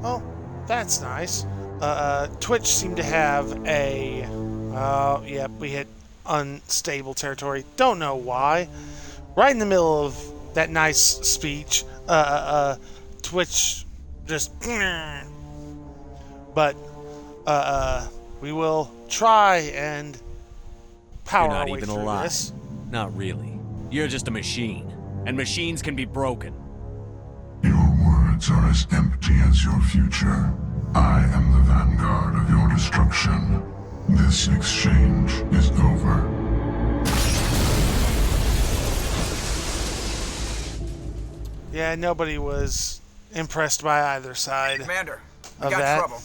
Oh, that's nice. Twitch seemed to have a... yep, we hit unstable territory. Don't know why. Right in the middle of that nice speech, Twitch just... But, we will try and power You're our not way even through alive. this. Not really. You're just a machine. And machines can be broken. Your words are as empty as your future. I am the vanguard of your destruction. This exchange is over. Yeah, nobody was impressed by either side. Commander, we Of got that? trouble.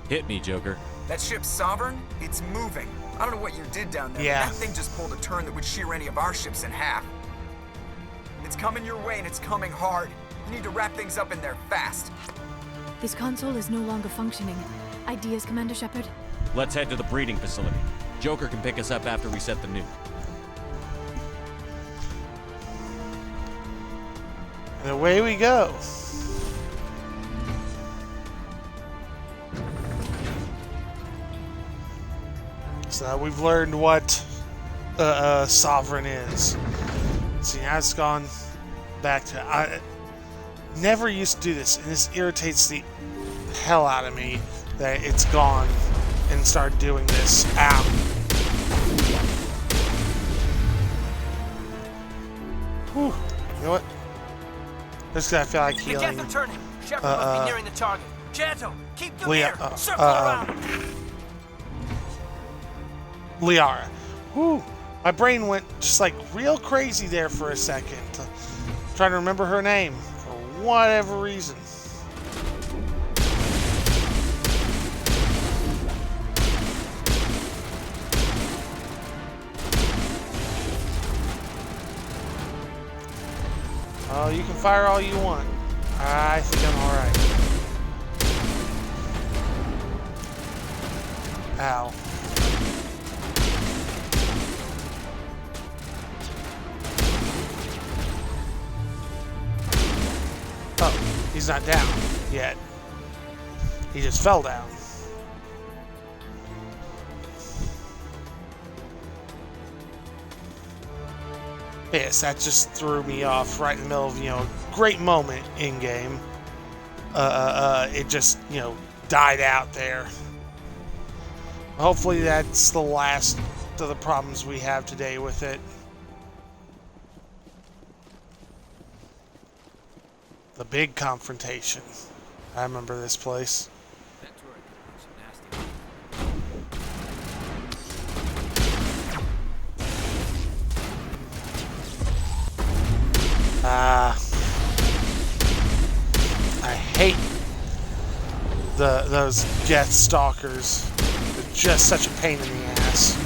Hit me, Joker. That ship Sovereign, it's moving. I don't know what you did down there, Yeah. but that thing just pulled a turn that would shear any of our ships in half. It's coming your way and it's coming hard. You need to wrap things up in there fast. This console is no longer functioning. Ideas, Commander Shepard? Let's head to the breeding facility. Joker can pick us up after we set the nuke. And away we go. So we've learned what Sovereign is. See, now it's gone back to... I never used to do this, and this irritates the hell out of me that it's gone and started doing this. Ow. Whew. You know what? Just 'cause I feel like The healing. jets are turning. Shepard must be nearing the target. Janto, keep them Leah, here. Circle around. Liara. Whew. My brain went just like real crazy there for a second. Trying to remember her name for whatever reason. Oh, you can fire all you want. I think I'm alright. Ow. Oh, he's not down yet. He just fell down. Yes, that just threw me off right in the middle of, a great moment in game. It just, died out there. Hopefully that's the last of the problems we have today with it. The big confrontation. I remember this place. I hate those Geth stalkers. They're just such a pain in the ass.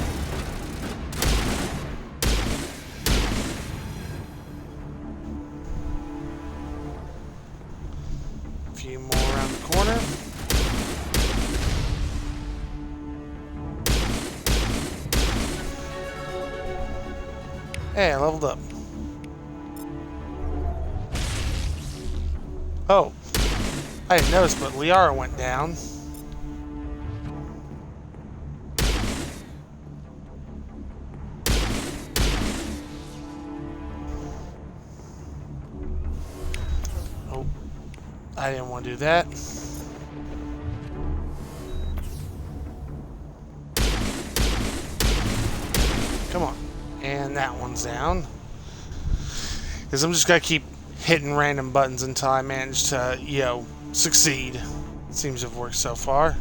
A few more around the corner. Hey, I leveled up. Oh, I didn't notice, but Liara went down. Oh, I didn't want to do that. Come on. And that one's down. Because I'm just going to keep hitting random buttons until I manage to, succeed. It seems to have worked so far.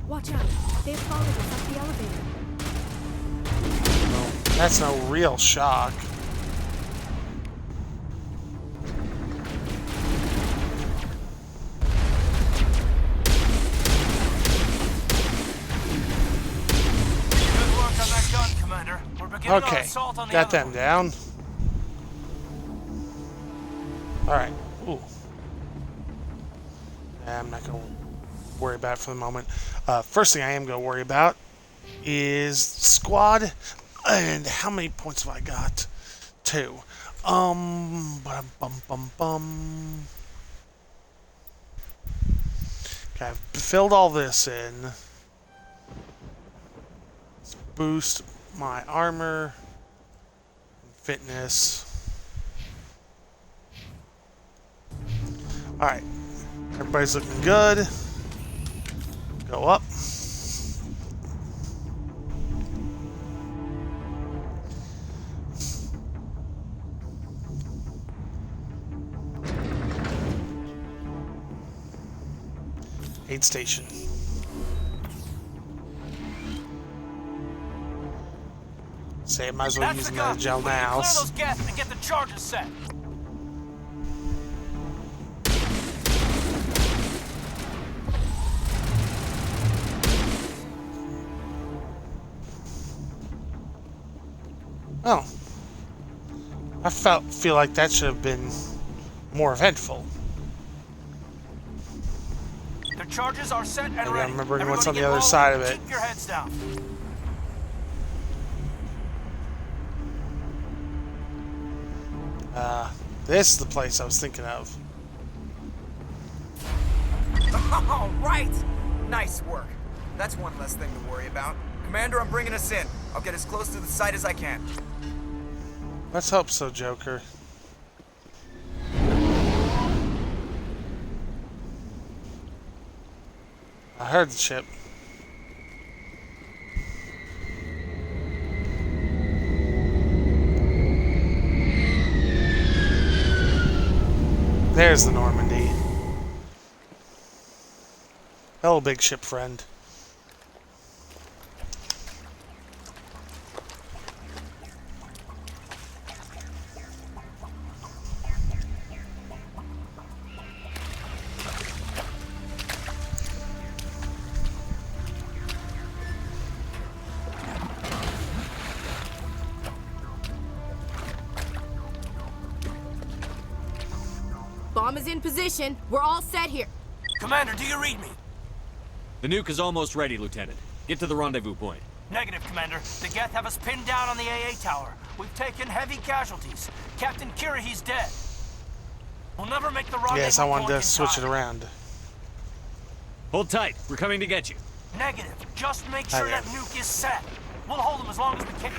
Watch out. They've followed us up the elevator. Well, that's no real shock. Good work on that gun, Commander. We're beginning our Okay, assault on the got other them one. down. Alright, ooh. I'm not going to worry about it for the moment. First thing I am going to worry about is squad. And how many points have I got? 2. Bum, bum, bum, bum. Okay, I've filled all this in. Let's boost my armor, fitness. Alright, everybody's looking good. Go up. Aid station. Say, I might as well use another gel now. Clear those gaps and get the charges set. Oh. I feel like that should have been more eventful. The charges are set and Maybe ready. I'm remembering what's on Everybody the other get side low of and it. Keep your heads down. This is the place I was thinking of. All right! Nice work. That's one less thing to worry about. Commander, I'm bringing us in. I'll get as close to the site as I can. Let's hope so, Joker. I heard the ship. There's the Normandy. Hello, big ship friend. Bomb is in position. We're all set here. Commander, do you read me? The nuke is almost ready, Lieutenant. Get to the rendezvous point. Negative, Commander. The Geth have us pinned down on the AA tower. We've taken heavy casualties. Captain Kirahi's dead. We'll never make the rendezvous Yes, I wanted point to in switch it time. around. Hold tight. We're coming to get you. Negative. Just make sure Okay. that nuke is set. We'll hold them as long as we can.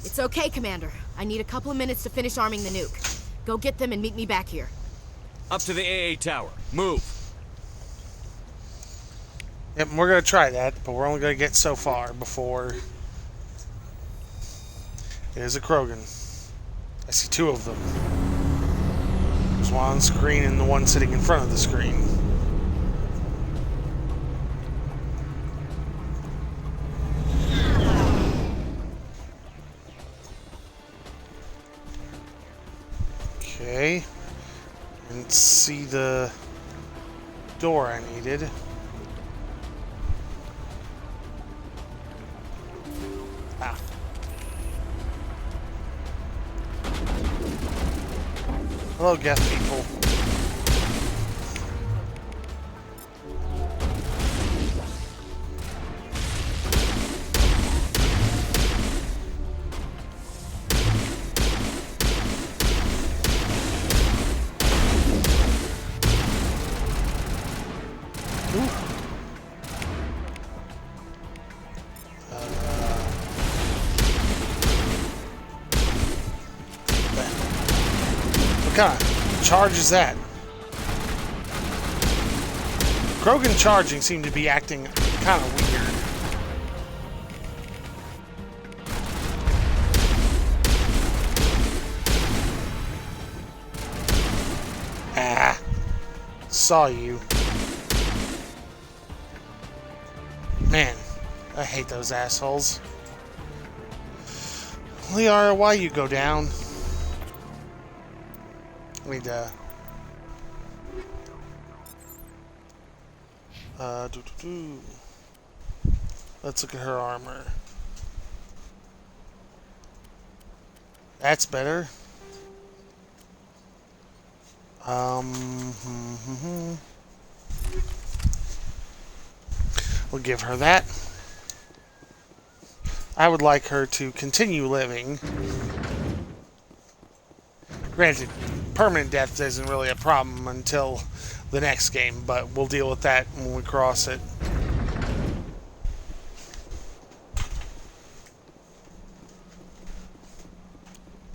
It's okay, Commander. I need a couple of minutes to finish arming the nuke. Go get them and meet me back here. Up to the AA tower. Move. Yep, we're gonna try that, but we're only gonna get so far before there's a Krogan. I see 2 of them. There's one on screen and the one sitting in front of the screen. Okay. And see the door I needed. Ah. Hello, Geth people. What kind of charge is that? Krogan charging seemed to be acting kind of weird. Ah. Saw you. Man, I hate those assholes. Liara, why you go down? I need to... Let's look at her armor. That's better. We'll give her that. I would like her to continue living. Granted, permanent death isn't really a problem until the next game, but we'll deal with that when we cross it.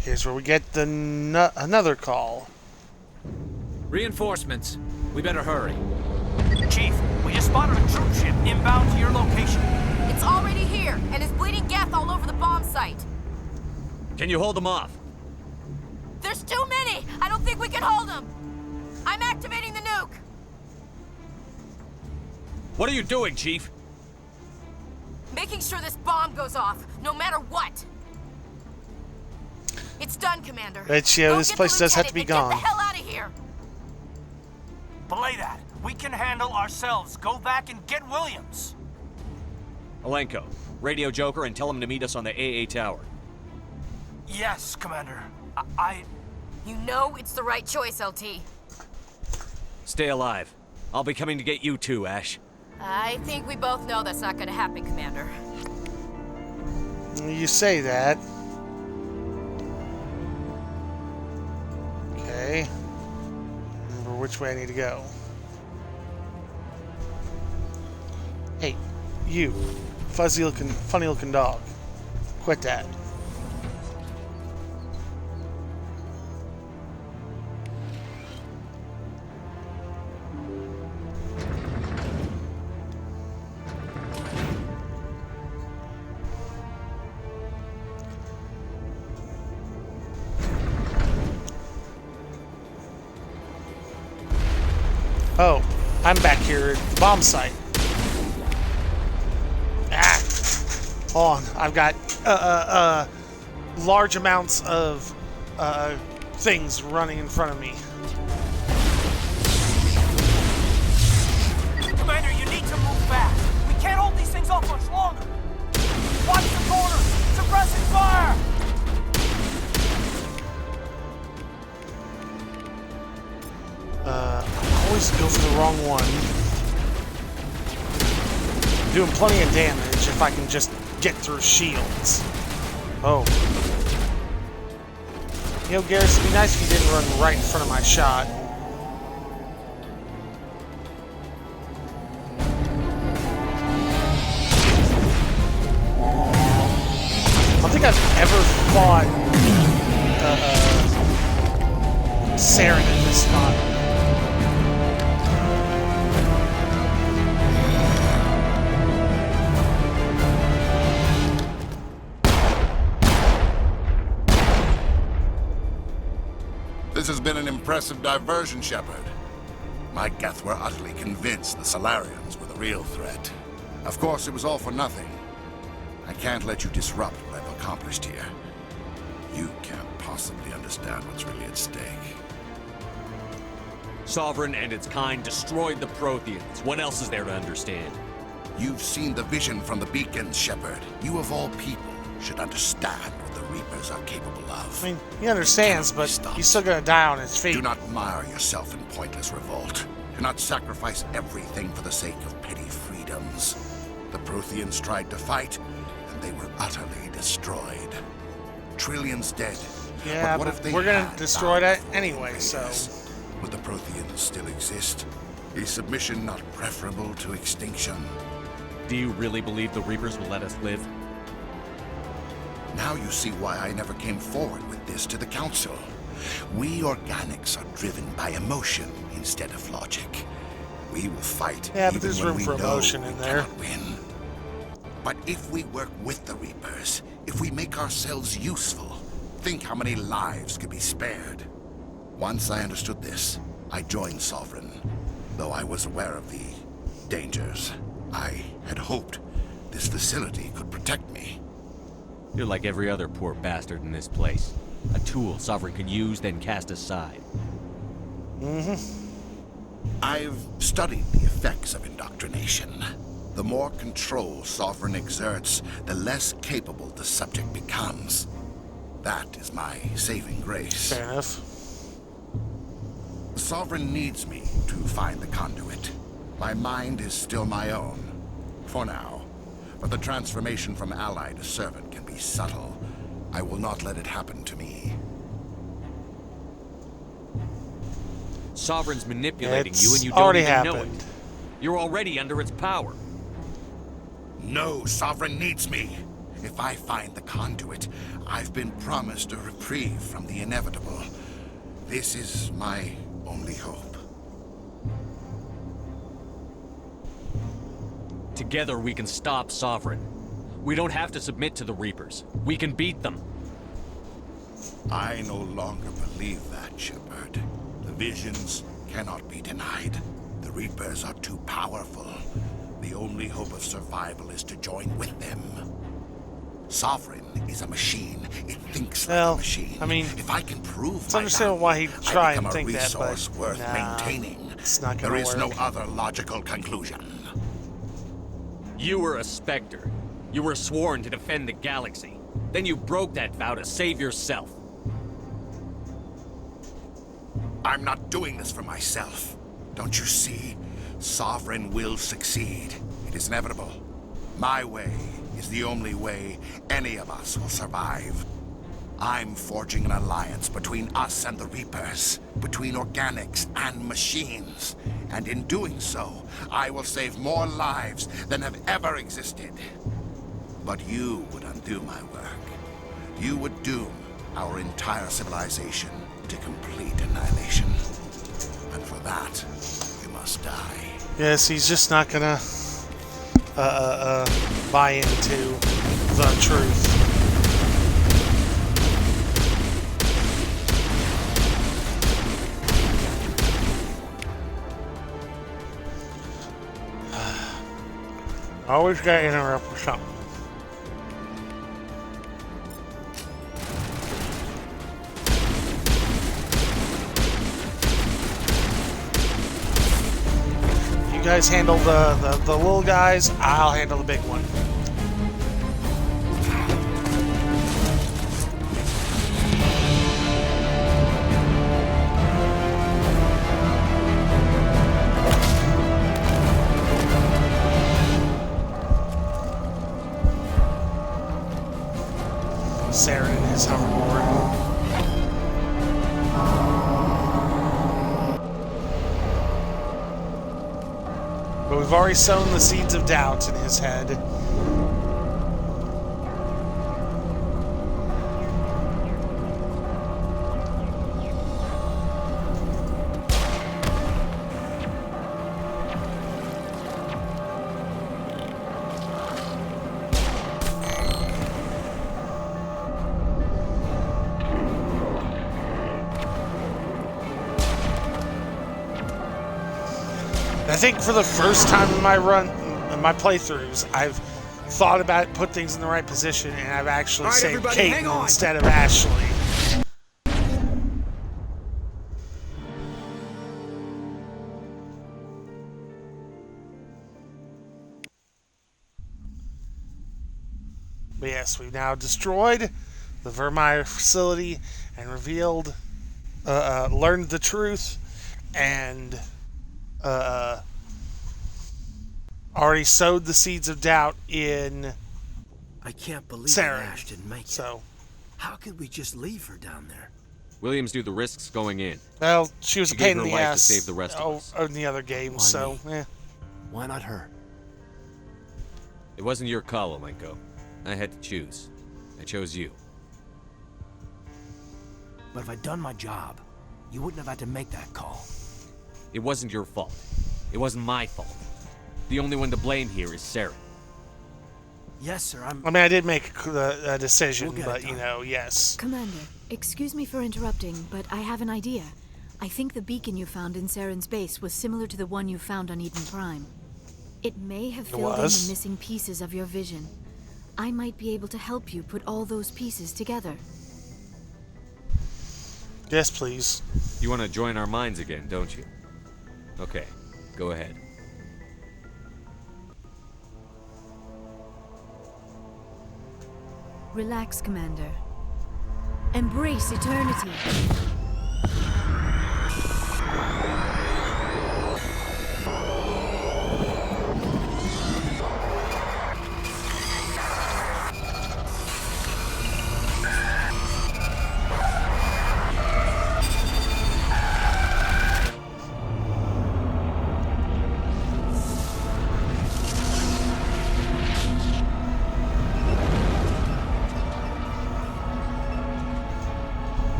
Here's where we get another call. Reinforcements. We better hurry. Chief, we just spotted a troop ship inbound to your location. It's already here, and is bleeding Geth all over the bomb site. Can you hold them off? There's too many! I don't think we can hold them! I'm activating the nuke! What are you doing, Chief? Making sure this bomb goes off, no matter what! It's done, Commander. Ezio, this place does have to be gone. Get the hell out of here! Belay that. We can handle ourselves. Go back and get Williams. Alenko, radio Joker and tell him to meet us on the AA tower. Yes, Commander. You know it's the right choice, LT. Stay alive. I'll be coming to get you too, Ash. I think we both know that's not gonna happen, Commander. You say that. Okay. Remember which way I need to go. Hey, you. Funny looking dog. Quit that. Oh, I'm back here at the bomb site. Ah! Hold on, I've got large amounts of things running in front of me. Commander, you need to move fast. We can't hold these things off much longer. Watch the corner. Suppressing fire. I always go for the wrong one. Doing plenty of damage if I can just get through shields. Oh. You know, Garrus, it'd be nice if you didn't run right in front of my shot. I don't think I've ever fought Saren in this spot. This has been an impressive diversion, Shepard. My Geth were utterly convinced the Salarians were the real threat. Of course, it was all for nothing. I can't let you disrupt what I've accomplished here. You can't possibly understand what's really at stake. Sovereign and its kind destroyed the Protheans. What else is there to understand? You've seen the vision from the beacons, Shepard. You of all people should understand what the Reapers are capable of. I mean, he understands, but he's still gonna die on his feet. Do not mire yourself in pointless revolt. Do not sacrifice everything for the sake of petty freedoms. The Protheans tried to fight, and they were utterly destroyed. Trillions dead. Yeah, but what if they we're gonna had destroy that powerful anyway, so... invaders? Would the Protheans still exist? Is submission not preferable to extinction? Do you really believe the Reapers will let us live? Now you see why I never came forward with this to the Council. We organics are driven by emotion instead of logic. We will fight Yeah, but even there's when room we for know emotion we in there. cannot win. But if we work with the Reapers, if we make ourselves useful, think how many lives could be spared. Once I understood this, I joined Sovereign, though I was aware of the dangers. I had hoped this facility could protect me. You're like every other poor bastard in this place. A tool Sovereign can use, then cast aside. I've studied the effects of indoctrination. The more control Sovereign exerts, the less capable the subject becomes. That is my saving grace. Fair enough. Sovereign needs me to find the conduit. My mind is still my own. For now. but the transformation from ally to servant can be subtle. I will not let it happen to me. Sovereign's manipulating It's you and you don't already even know it. happened. You're already under its power. No, Sovereign needs me. If I find the conduit, I've been promised a reprieve from the inevitable. This is my only hope. Together we can stop Sovereign. We don't have to submit to the Reapers. We can beat them. I no longer believe that, Shepard. The visions cannot be denied. The Reapers are too powerful. The only hope of survival is to join with them. Sovereign is a machine. It thinks like a machine. I mean, if I can prove it's my understandable why he'd value, try I become and a think that, resource but worth nah, maintaining. it's not gonna There is no work. other logical conclusion. You were a Spectre. You were sworn to defend the galaxy. Then you broke that vow to save yourself. I'm not doing this for myself. Don't you see? Sovereign will succeed. It is inevitable. My way is the only way any of us will survive. I'm forging an alliance between us and the Reapers, between organics and machines. And in doing so, I will save more lives than have ever existed. But you would undo my work. You would doom our entire civilization to complete annihilation. And for that, you must die. Yes, he's just not gonna buy into the truth. Always gotta interrupt with something. You guys handle the little guys, I'll handle the big one. Saren and his hoverboard. But we've already sown the seeds of doubt in his head. I think for the first time in my playthroughs, I've thought about it, put things in the right position, and I've actually saved Caden instead of Ashley. But yes, we've now destroyed the Virmire facility and revealed, learned the truth, and already sowed the seeds of doubt in I can't believe Saren. Ash didn't make it. So, How could we just leave her down there? Williams knew the risks going in. well, she was She a pain gave in her the life to ass save the rest of us. in the other games, Why so, me? Why not her? It wasn't your call, Olenko. I had to choose. I chose you. But if I'd done my job, you wouldn't have had to make that call. It wasn't your fault. It wasn't my fault. The only one to blame here is Saren. Yes, sir, I mean, I did make a decision, We'll get but, it you done. know, yes. Commander, excuse me for interrupting, but I have an idea. I think the beacon you found in Saren's base was similar to the one you found on Eden Prime. It may have filled in was? the missing pieces of your vision. I might be able to help you put all those pieces together. Yes, please. You want to join our minds again, don't you? Okay, go ahead. Relax, Commander. Embrace eternity.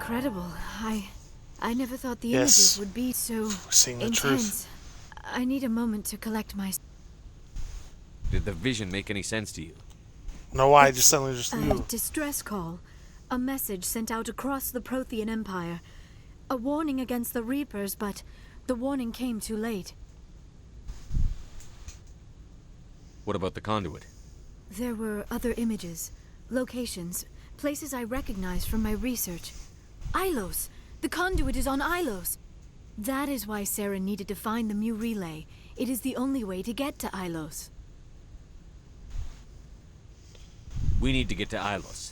incredible. I never thought the Yes. images would be so Seeing the intense. I need a moment to collect my... Did the vision make any sense to you? No, why? I just suddenly just A knew. distress call. A message sent out across the Prothean Empire. A warning against the Reapers, but the warning came too late. What about the conduit? There were other images, locations, places I recognized from my research. Ilos! The conduit is on Ilos! That is why Saren needed to find the Mu relay. It is the only way to get to Ilos. We need to get to Ilos.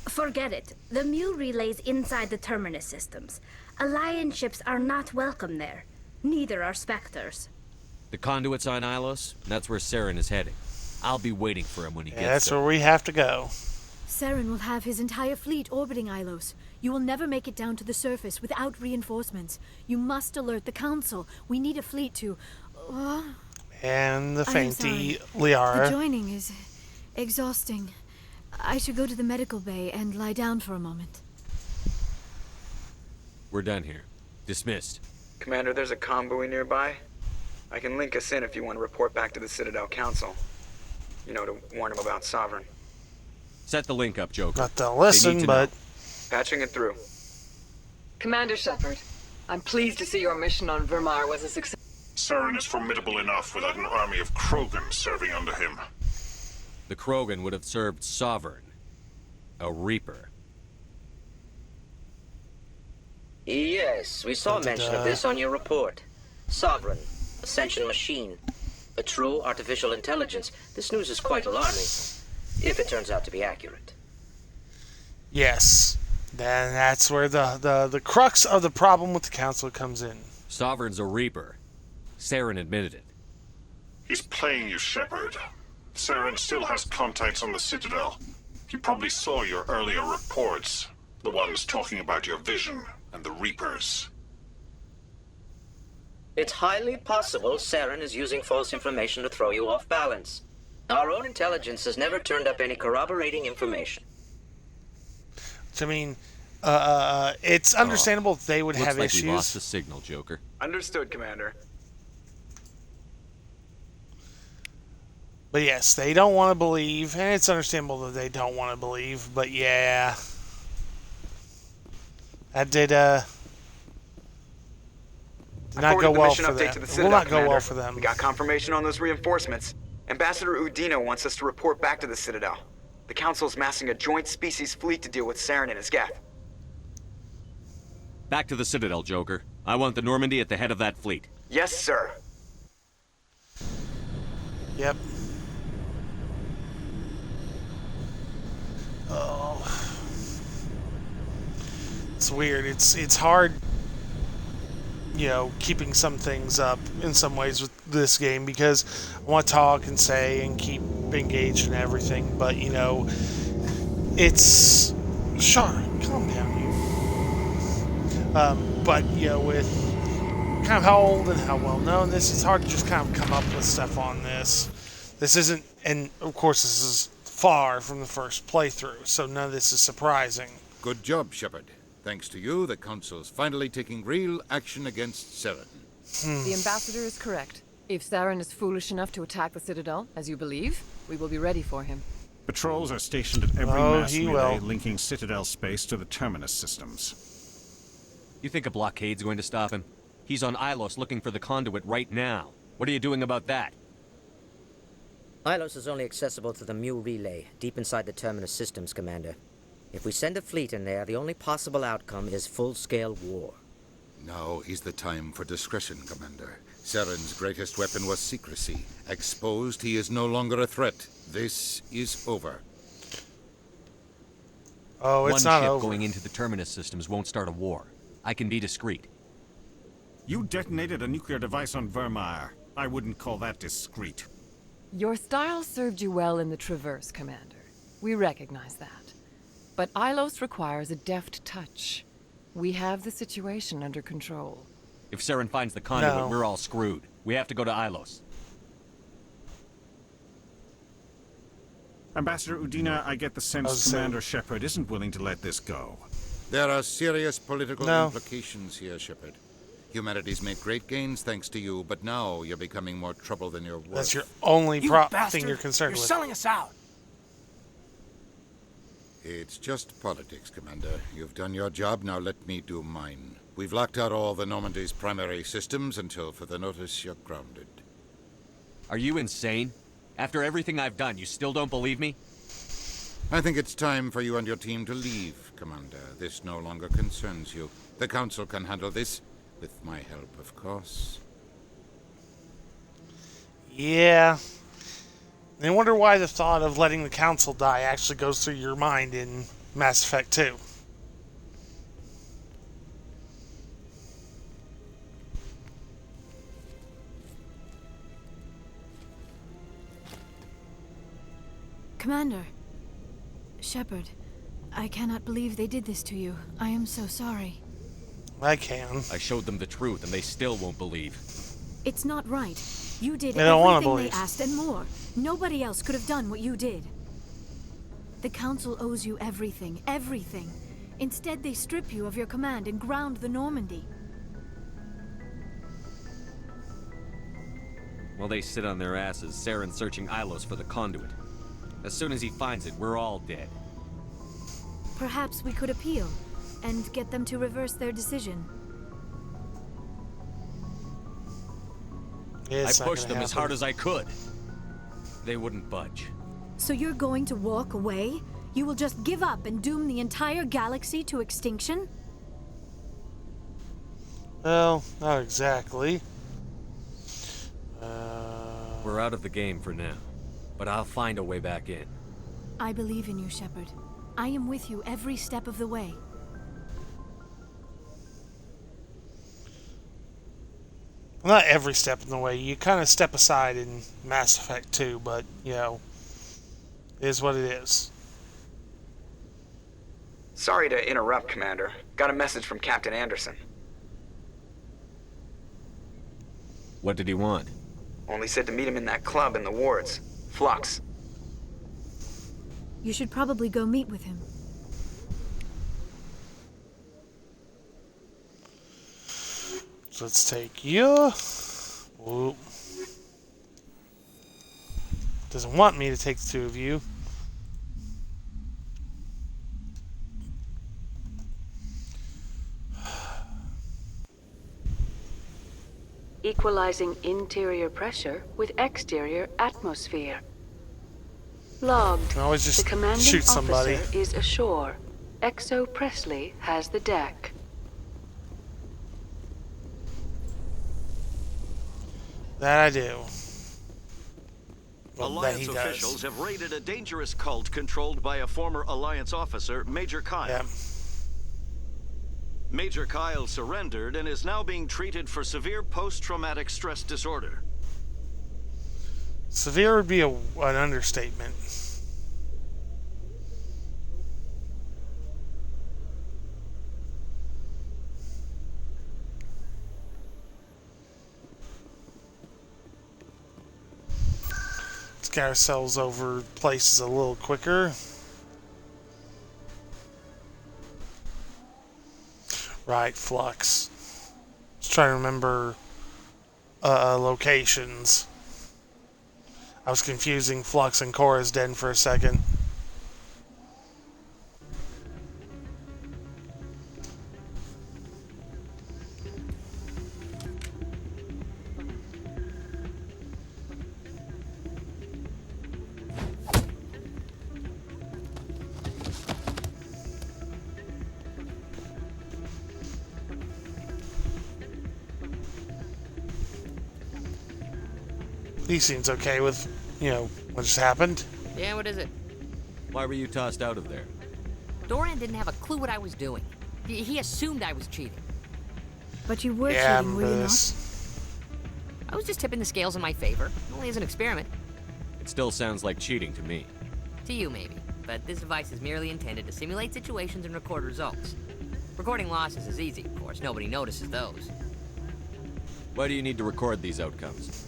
Forget it. The Mu relay's inside the Terminus systems. Alliance ships are not welcome there. Neither are Spectres. The conduit's on Ilos, and that's where Saren is heading. I'll be waiting for him when he Yeah, gets that's there. where we have to go. Saren will have his entire fleet orbiting Ilos. You will never make it down to the surface without reinforcements. You must alert the Council. We need a fleet to... And the I am fainty sorry. Liara. The joining is exhausting. I should go to the medical bay and lie down for a moment. We're done here. Dismissed. Commander, there's a convoy nearby. I can link us in if you want to report back to the Citadel Council. You know, to warn them about Sovereign. Set the link up, Joker. Not to They listen, need to but... know. Patching it through. Commander Shepard, I'm pleased to see your mission on Virmire was a success. Saren is formidable enough without an army of Krogan serving under him. The Krogan would have served Sovereign. A Reaper. Yes, we saw mention of this on your report. Sovereign, Ascension machine, a true artificial intelligence. This news is quite alarming, if it turns out to be accurate. Yes. Then that's where the crux of the problem with the Council comes in. Sovereign's a Reaper. Saren admitted it. He's playing you, Shepard. Saren still has contacts on the Citadel. He probably saw your earlier reports. The ones talking about your vision and the Reapers. It's highly possible Saren is using false information to throw you off balance. Our own intelligence has never turned up any corroborating information. I mean, it's understandable they would Looks have like issues. we lost the signal, Joker. Understood, Commander. But yes, they don't want to believe, and it's understandable that they don't want to believe, but yeah. That did not go well for them. It will not go well for them. We got confirmation on those reinforcements. Ambassador Udino wants us to report back to the Citadel. The Council's massing a joint species fleet to deal with Saren and his Geth. Back to the Citadel, Joker. I want the Normandy at the head of that fleet. Yes, sir. Yep. Oh. It's weird. It's hard, you know, keeping some things up in some ways with this game because I want to talk and say and keep engaged in everything, but you know, it's Sean, calm down, you. But you know, with kind of how old and how well known this, it's hard to just kind of come up with stuff on this. This isn't, and of course, this is far from the first playthrough, so none of this is surprising. Good job, Shepard. Thanks to you, the Council's finally taking real action against Saren. The Ambassador is correct. If Saren is foolish enough to attack the Citadel, as you believe, we will be ready for him. Patrols are stationed at every mass relay linking Citadel space to the Terminus systems. You think a blockade's going to stop him? He's on Ilos looking for the conduit right now. What are you doing about that? Ilos is only accessible to the Mu relay, deep inside the Terminus systems, Commander. If we send a fleet in there, the only possible outcome is full-scale war. Now is the time for discretion, Commander. Saren's greatest weapon was secrecy. Exposed, he is no longer a threat. This is over. Oh, it's One not ship over. going into the Terminus systems won't start a war. I can be discreet. You detonated a nuclear device on Virmire. I wouldn't call that discreet. Your style served you well in the Traverse, Commander. We recognize that. But Ilos requires a deft touch. We have the situation under control. If Saren finds the conduit, No. we're all screwed. We have to go to Ilos. Ambassador Udina, I get the sense saying- Commander Shepard isn't willing to let this go. There are serious political implications here, Shepard. Humanity's made great gains thanks to you, but now you're becoming more trouble than you're worth. That's your only thing you're concerned with. You're selling us out. It's just politics, Commander. You've done your job, now let me do mine. We've locked out all the Normandy's primary systems until further notice you're grounded. Are you insane? After everything I've done, you still don't believe me? I think it's time for you and your team to leave, Commander. This no longer concerns you. The Council can handle this, with my help, of course. Yeah. I wonder why the thought of letting the Council die actually goes through your mind in Mass Effect 2. Commander. Shepard, I cannot believe they did this to you. I am so sorry. I can. I showed them the truth, and they still won't believe. It's not right. You did They don't want to everything believe. they asked and more. Nobody else could have done what you did. The Council owes you everything, everything. Instead, they strip you of your command and ground the Normandy. While they sit on their asses, Saren searching Ilos for the conduit. As soon as he finds it, we're all dead. Perhaps we could appeal and get them to reverse their decision. I pushed them as hard as I could. They wouldn't budge. So you're going to walk away? You will just give up and doom the entire galaxy to extinction? Well, not exactly. We're out of the game for now, but I'll find a way back in. I believe in you, Shepard. I am with you every step of the way. Not every step in the way. You kind of step aside in Mass Effect 2, but, you know, it is what it is. Sorry to interrupt, Commander. Got a message from Captain Anderson. What did he want? Only said to meet him in that club in the wards. Flux. You should probably go meet with him. So let's take you. Whoop. Doesn't want me to take the two of you. Equalizing interior pressure with exterior atmosphere. Logged. can always just the commanding shoot somebody. officer is ashore. Exo Presley has the deck. That I do. Well, that he Alliance does. officials have raided a dangerous cult controlled by a former Alliance officer, Major Kyle. Yeah. Major Kyle surrendered and is now being treated for severe post-traumatic stress disorder. Severe would be an understatement. Let's get ourselves over places a little quicker. Right, Flux. Let's try to remember locations. I was confusing Flux and Cora's Den for a second. He seems okay with, you know, what just happened. Yeah, what is it? Why were you tossed out of there? Doran didn't have a clue what I was doing. He assumed I was cheating. But you were cheating, were you not? I was just tipping the scales in my favor, only as an experiment. It still sounds like cheating to me. To you, maybe. But this device is merely intended to simulate situations and record results. Recording losses is easy, of course. Nobody notices those. Why do you need to record these outcomes?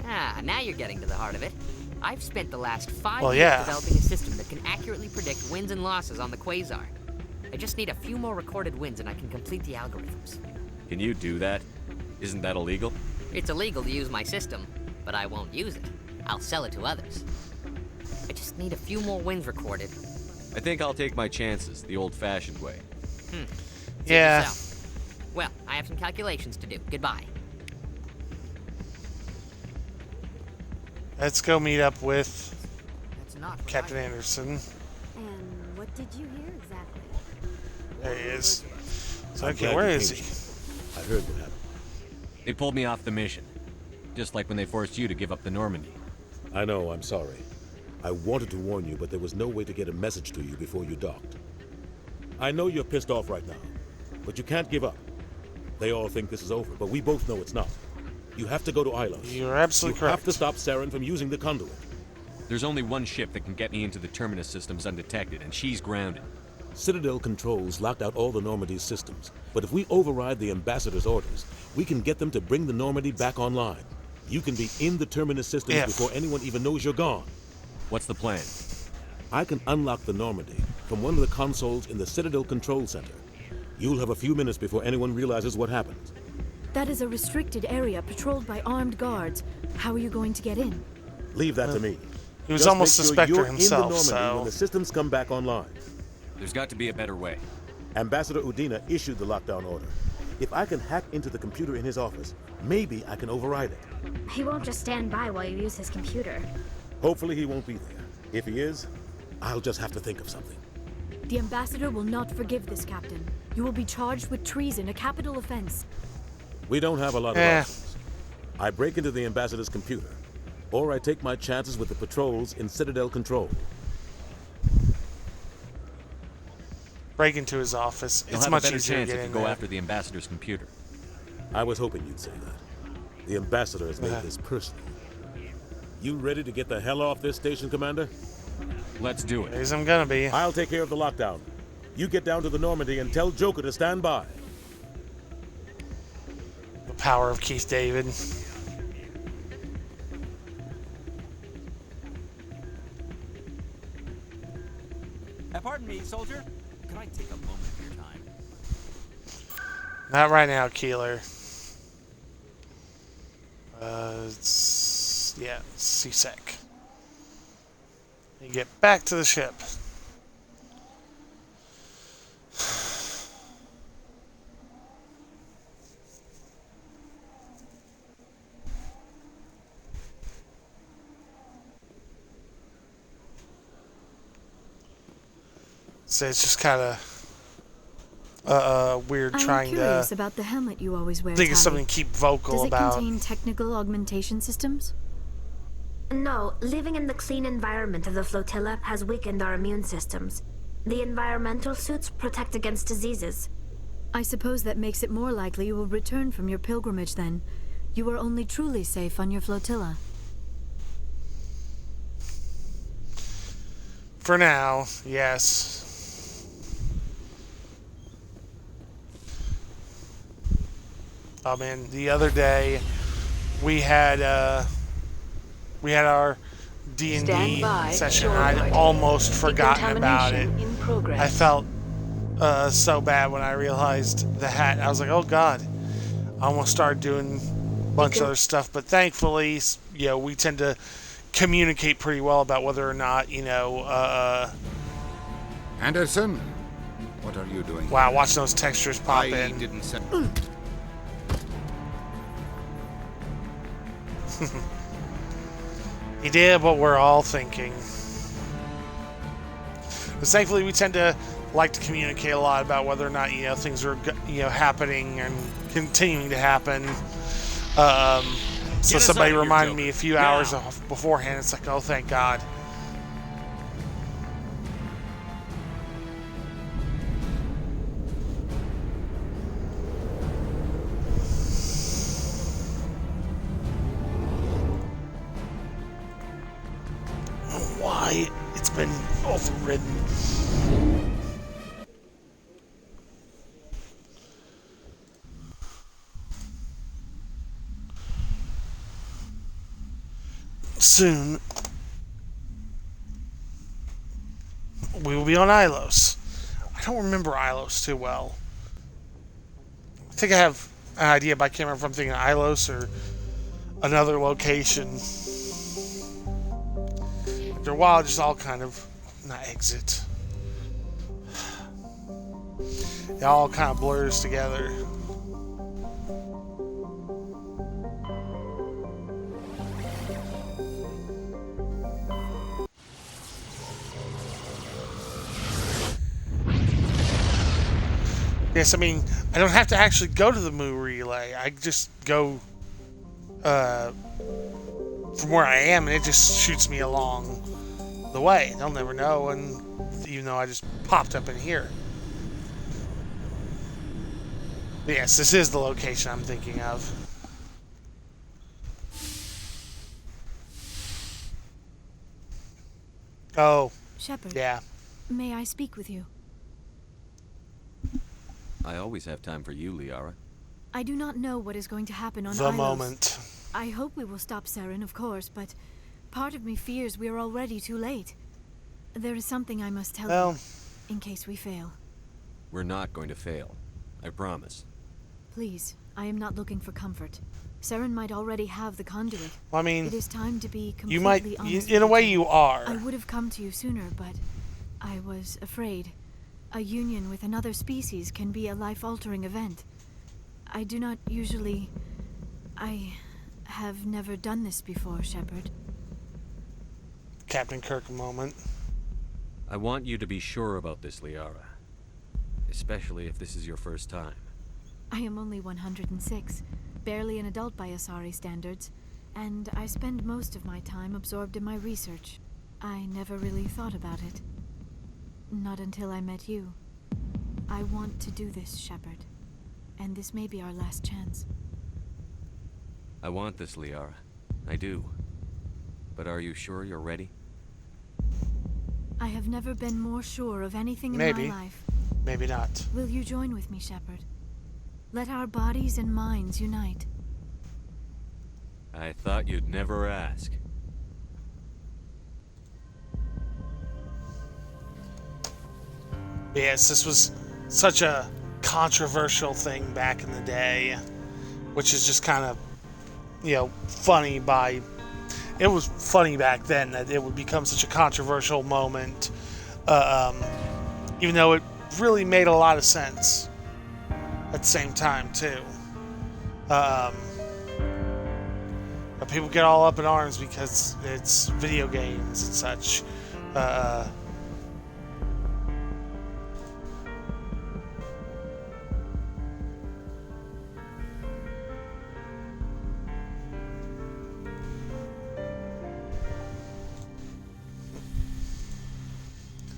Ah, now you're getting to the heart of it. I've spent the last 5 Well, years yeah. developing a system that can accurately predict wins and losses on the Quasar. I just need a few more recorded wins and I can complete the algorithms. Can you do that? Isn't that illegal? It's illegal to use my system, but I won't use it. I'll sell it to others. I just need a few more wins recorded. I think I'll take my chances the old-fashioned way. Yeah. Yourself. Well, I have some calculations to do. Goodbye. Let's go meet up with That's not what Captain Anderson. And what did you hear exactly? There he is. So, I'm okay, glad where you is came. he? I heard what happened. They pulled me off the mission. Just like when they forced you to give up the Normandy. I know, I'm sorry. I wanted to warn you, but there was no way to get a message to you before you docked. I know you're pissed off right now, but you can't give up. They all think this is over, but we both know it's not. You have to go to Ilos. You're absolutely correct. You have to stop Saren from using the conduit. There's only one ship that can get me into the terminus systems undetected, and she's grounded. Citadel controls locked out all the Normandy's systems, but if we override the Ambassador's orders, we can get them to bring the Normandy back online. You can be in the terminus systems before anyone even knows you're gone. What's the plan? I can unlock the Normandy from one of the consoles in the Citadel control center. You'll have a few minutes before anyone realizes what happened. That is a restricted area patrolled by armed guards. How are you going to get in? Leave that to me. He was Just almost make a sure Spectre you're himself, in the Normandy so... when the systems come back online. There's got to be a better way. Ambassador Udina issued the lockdown order. If I can hack into the computer in his office, maybe I can override it. He won't just stand by while you use his computer. Hopefully he won't be there. If he is, I'll just have to think of something. The Ambassador will not forgive this, Captain. You will be charged with treason, a capital offense. We don't have a lot of options. I break into the Ambassador's computer, or I take my chances with the patrols in Citadel control. Break into his office. You'll It's have much a better easier to chance get if you in go there. after the Ambassador's computer. I was hoping you'd say that. The Ambassador has made this personal. You ready to get the hell off this station, Commander? Let's do it. As I'm gonna be. I'll take care of the lockdown. You get down to the Normandy and tell Joker to stand by. The power of Keith David. Pardon me, soldier. Can I take a moment of your time? Not right now, Keeler. Yeah, CSEC. You get back to the ship. So it's just kind of weird trying I'm curious to about the helmet you always wear. think of Tali. something to keep vocal Does it about. contain technical augmentation systems? No, living in the clean environment of the flotilla has weakened our immune systems. The environmental suits protect against diseases. I suppose that makes it more likely you will return from your pilgrimage then. You are only truly safe on your flotilla. For now, yes. Oh man, the other day we had our D&D Stand by, session. shore I'd party. almost forgotten about it. Decontamination in progress. I felt so bad when I realized the hat. I was like, oh god. I almost started doing a bunch of other stuff, but thankfully, you know, we tend to communicate pretty well about whether or not, you know, Anderson, what are you doing? wow, watch those textures pop I in. didn't send. He did what we're all thinking. But thankfully, we tend to like to communicate a lot about whether or not, you know, things are, you know, happening and continuing to happen. So us somebody out of here, reminded Joker. me a few Now. hours beforehand. It's like, oh, thank God. Why it's been overridden. Soon we will be on Ilos. I don't remember Ilos too well. I think I have an idea, but I can't remember if I'm thinking Ilos or another location. After a while, it just all kind of... not exit. It all kind of blurs together. Yes, I mean, I don't have to actually go to the Moo Relay. I just go from where I am, and it just shoots me along the way. They'll never know, and even though I just popped up in here. But yes, this is the location I'm thinking of. Oh, Shepard. Yeah. May I speak with you? I always have time for you, Liara. I do not know what is going to happen on The Ilos. moment. I hope we will stop Saren, of course, but part of me fears we are already too late. There is something I must tell you, in case we fail. We're not going to fail. I promise. Please, I am not looking for comfort. Saren might already have the conduit. Well, I mean, it is time to be completely you might, honest. in a way, you are. I would have come to you sooner, but I was afraid. A union with another species can be a life-altering event. I do not usually... I have never done this before, Shepard. Captain Kirk moment. I want you to be sure about this, Liara. Especially if this is your first time. I am only 106, barely an adult by Asari standards, and I spend most of my time absorbed in my research. I never really thought about it. Not until I met you. I want to do this, Shepard. And this may be our last chance. I want this, Liara. I do. But are you sure you're ready? I have never been more sure of anything in my life. Maybe not. Will you join with me, Shepard? Let our bodies and minds unite. I thought you'd never ask. Yes, this was such a controversial thing back in the day, which is just kind of, funny by... It was funny back then that it would become such a controversial moment, even though it really made a lot of sense at the same time, too. People get all up in arms because it's video games and such.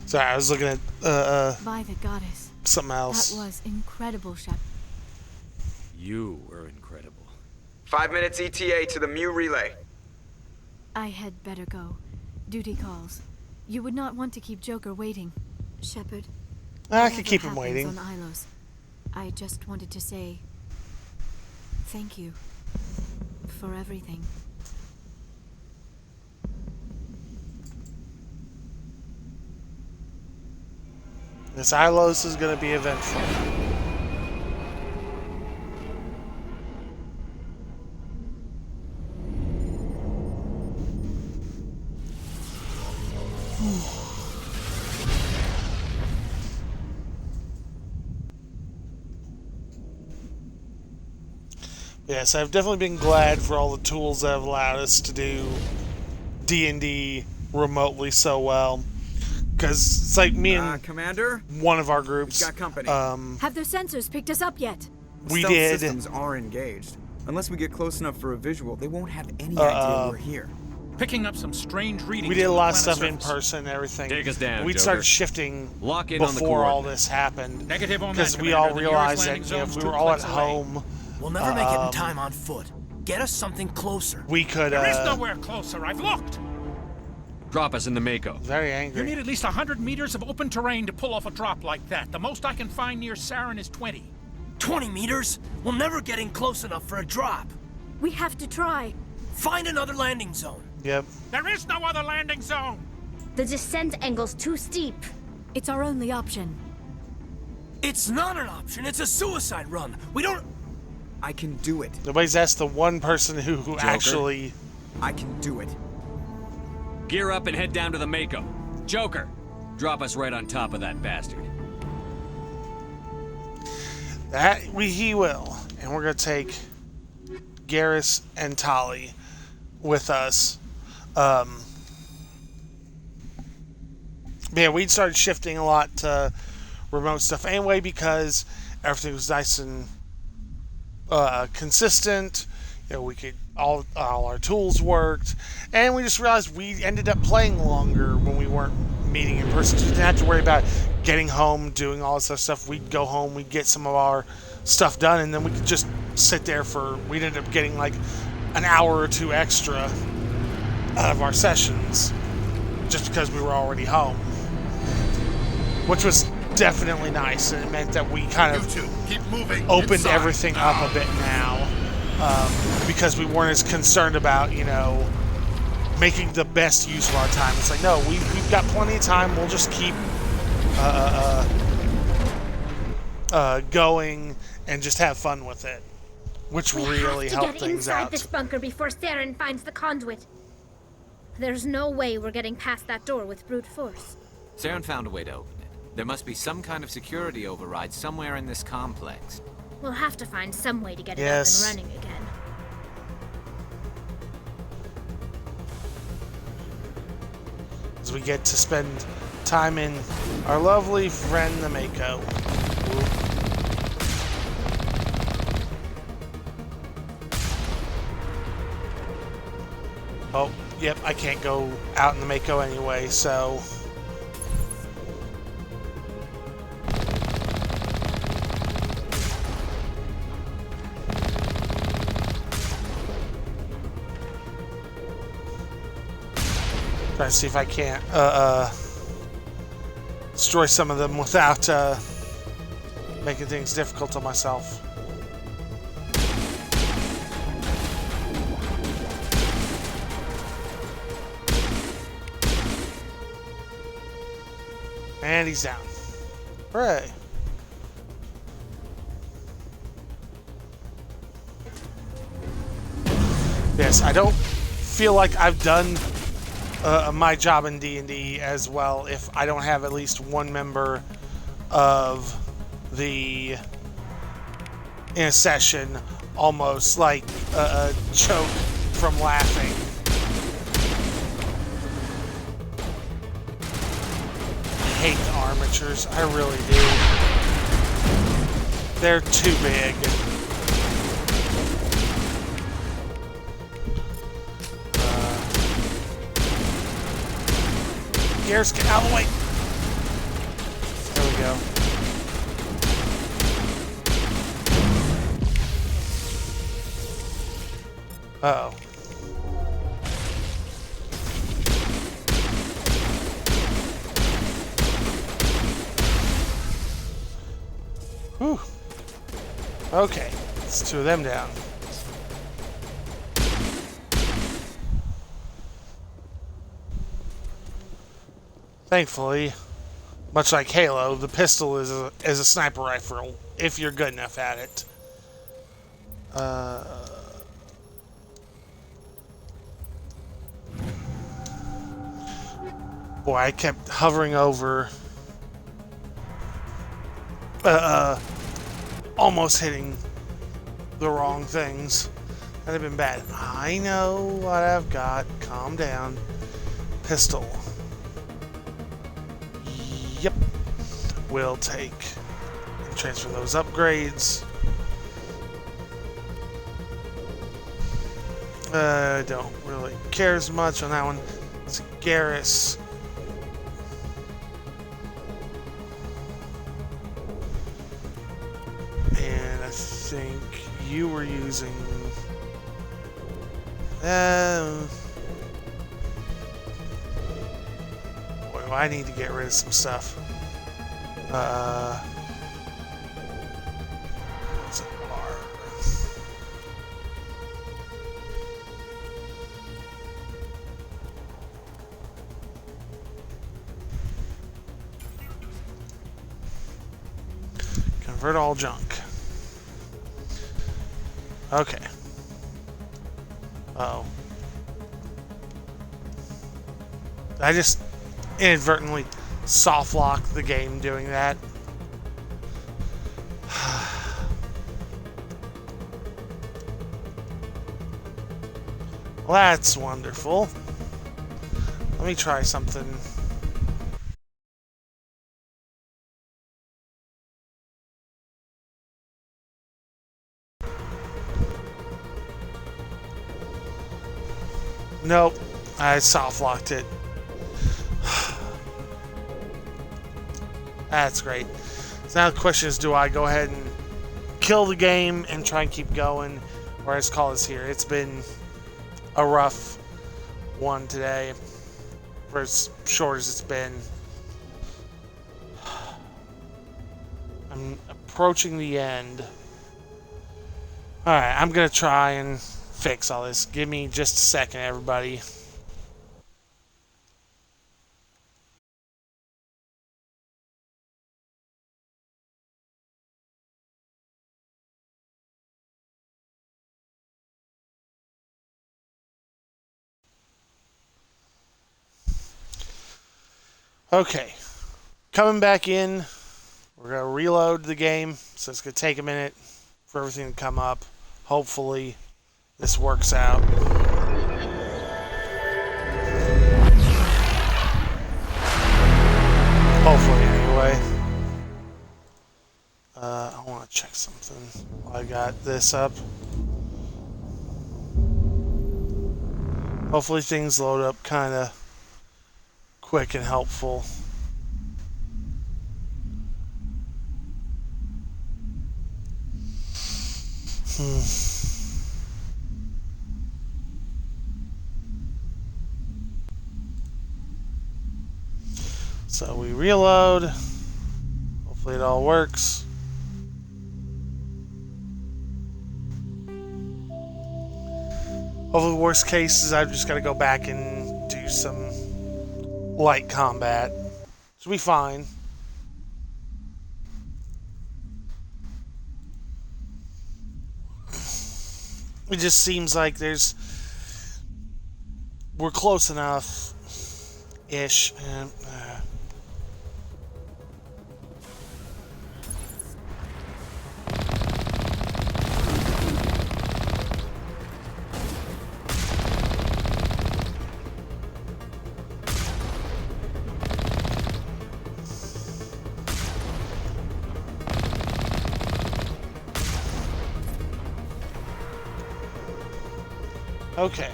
Sorry, I was looking at By the goddess. something else. That was incredible, Shepard. You were incredible. 5 minutes ETA to the Mu Relay. I had better go. Duty calls. You would not want to keep Joker waiting. Shepard. I could keep him waiting. On Ilos, I just wanted to say thank you for everything. This Ilos is going to be eventful. Yes, I've definitely been glad for all the tools that have allowed us to do D&D remotely so well. Because it's like me and Commander, one of our groups. got company. Have their sensors picked us up yet? We Stealth did. systems are engaged. Unless we get close enough for a visual, they won't have any idea we're here. Picking up some strange readings. We did a from lot of the stuff planet in surface. person and everything. Take us down, We'd Joker. start shifting Lock in on the before all coordinates. this happened. Negative on that, Because we Commander. all The realized nearest that landing if zone's we were 2 all at clicks away. home, We'll never make it in time on foot. Get us something closer. we could. There is nowhere closer. I've looked. Drop us in the Mako. Very You angry. need at least 100 meters of open terrain to pull off a drop like that. The most I can find near Saren is 20. 20 meters? We'll never get in close enough for a drop. We have to try. Find another landing zone. Yep. There is no other landing zone. The descent angle's too steep. It's our only option. It's not an option. It's a suicide run. We don't... I can do it. Nobody's asked the one person who actually... I can do it. Gear up and head down to the Mako. Joker, drop us right on top of that bastard. He will. And we're going to take Garrus and Tali with us. Man, we'd started shifting a lot to remote stuff anyway because everything was nice and consistent. You know, we could all our tools worked, and we just realized we ended up playing longer when we weren't meeting in person. So we didn't have to worry about getting home, doing all this other stuff. We'd go home, we'd get some of our stuff done, and then we could just sit there we'd end up getting like an hour or two extra out of our sessions just because we were already home, which was definitely nice, and it meant that we kind of opened everything up a bit now, because we weren't as concerned about, you know, making the best use of our time. It's like, no, we've got plenty of time. We'll just keep going and just have fun with it, which really helped things out. We have to get inside this bunker before Saren finds the conduit. There's no way we're getting past that door with brute force. Saren found a way to open it. There must be some kind of security override somewhere in this complex. We'll have to find some way to get it up and running again. As we get to spend time in our lovely friend, the Mako. Oh, yep, I can't go out in the Mako anyway, so... Trying to see if I can't destroy some of them without making things difficult on myself. And he's down. Hooray. Yes, I don't feel like I've done my job in D&D as well if I don't have at least one member of the in a session almost like choke from laughing. I hate the armatures, I really do. They're too big. Gears, get out of the way. There we go. Uh-oh. Whew. Okay, it's two of them down. Thankfully, much like Halo, the pistol is a sniper rifle if you're good enough at it. Boy, I kept hovering over, almost hitting the wrong things. That'd have been bad. I know what I've got. Calm down. Pistol. Yep. We'll take and transfer those upgrades. I don't really care as much on that one. It's Garrus. And I think you were using... boy, I need to get rid of some stuff. What's it, R? Convert all junk. Okay. Oh. I just inadvertently soft locked the game doing that. Well, that's wonderful. Let me try something. Nope, I soft locked it. That's great. So now the question is, do I go ahead and kill the game and try and keep going, or I just call this here? It's been a rough one today, for as short as it's been. I'm approaching the end. Alright, I'm gonna try and fix all this. Give me just a second, everybody. Okay, coming back in. We're going to reload the game, so it's going to take a minute for everything to come up. Hopefully, this works out. Hopefully, anyway. I want to check something while I got this up. Hopefully, things load up kind of quick and helpful. So we reload. Hopefully it all works. Hopefully the worst case is I've just got to go back and do some light combat. Should be fine. It just seems like we're close enough ish. And, okay.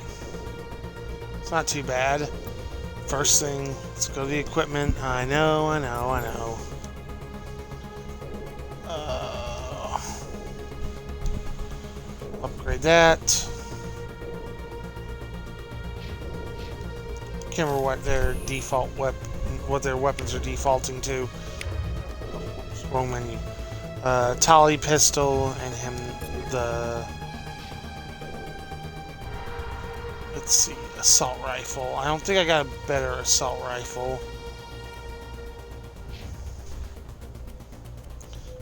It's not too bad. First thing, let's go to the equipment. I know. Upgrade that. Can't remember what their weapons are defaulting to. Wrong menu. Tali pistol and him the. Let's see, assault rifle. I don't think I got a better assault rifle.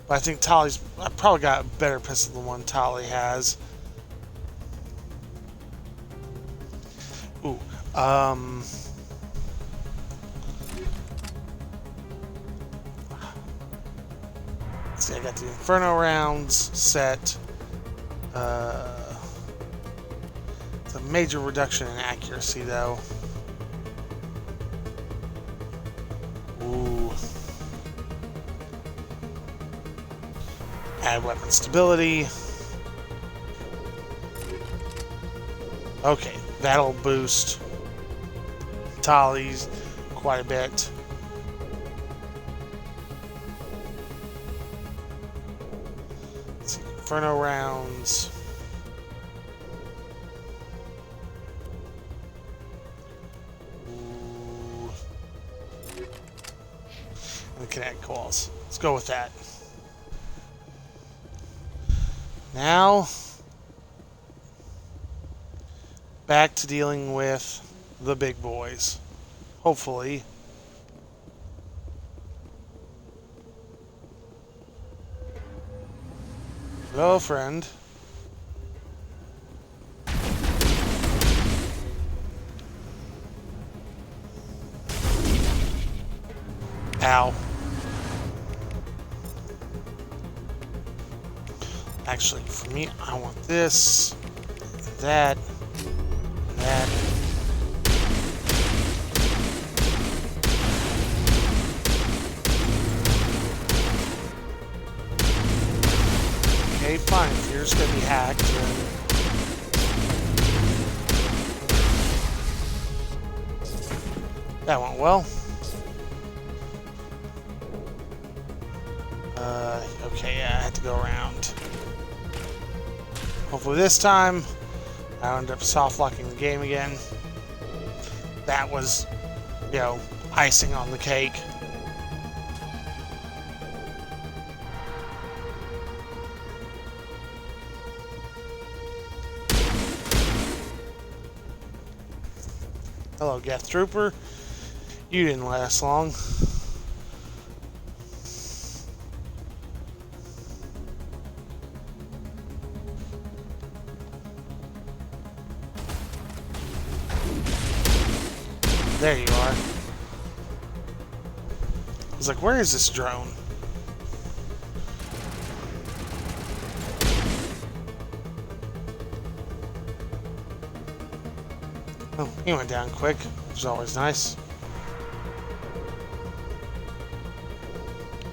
But I think I probably got a better pistol than one Tali has. Ooh, let's see, I got the Inferno rounds set. It's a major reduction in accuracy, though. Ooh. Add weapon stability. Okay, that'll boost Tali's quite a bit. Let's see, Inferno rounds. Kinetic coils. Let's go with that. Now, back to dealing with the big boys. Hopefully. Hello, friend. Ow. Actually, for me, I want this, that, and that. Okay, fine. If you're just gonna be hacked, then... That went well. Okay, yeah, I had to go around. Hopefully this time, I don't end up soft-locking the game again. That was, you know, icing on the cake. Hello, Geth Trooper. You didn't last long. There you are. I was like, where is this drone? Oh, he went down quick, which is always nice.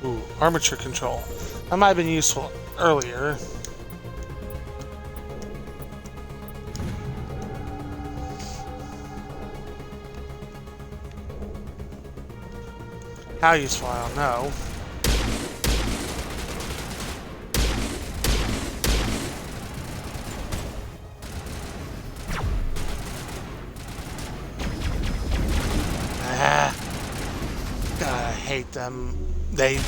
Ooh, armature control. That might have been useful earlier. How useful, I don't know. God, I hate them. They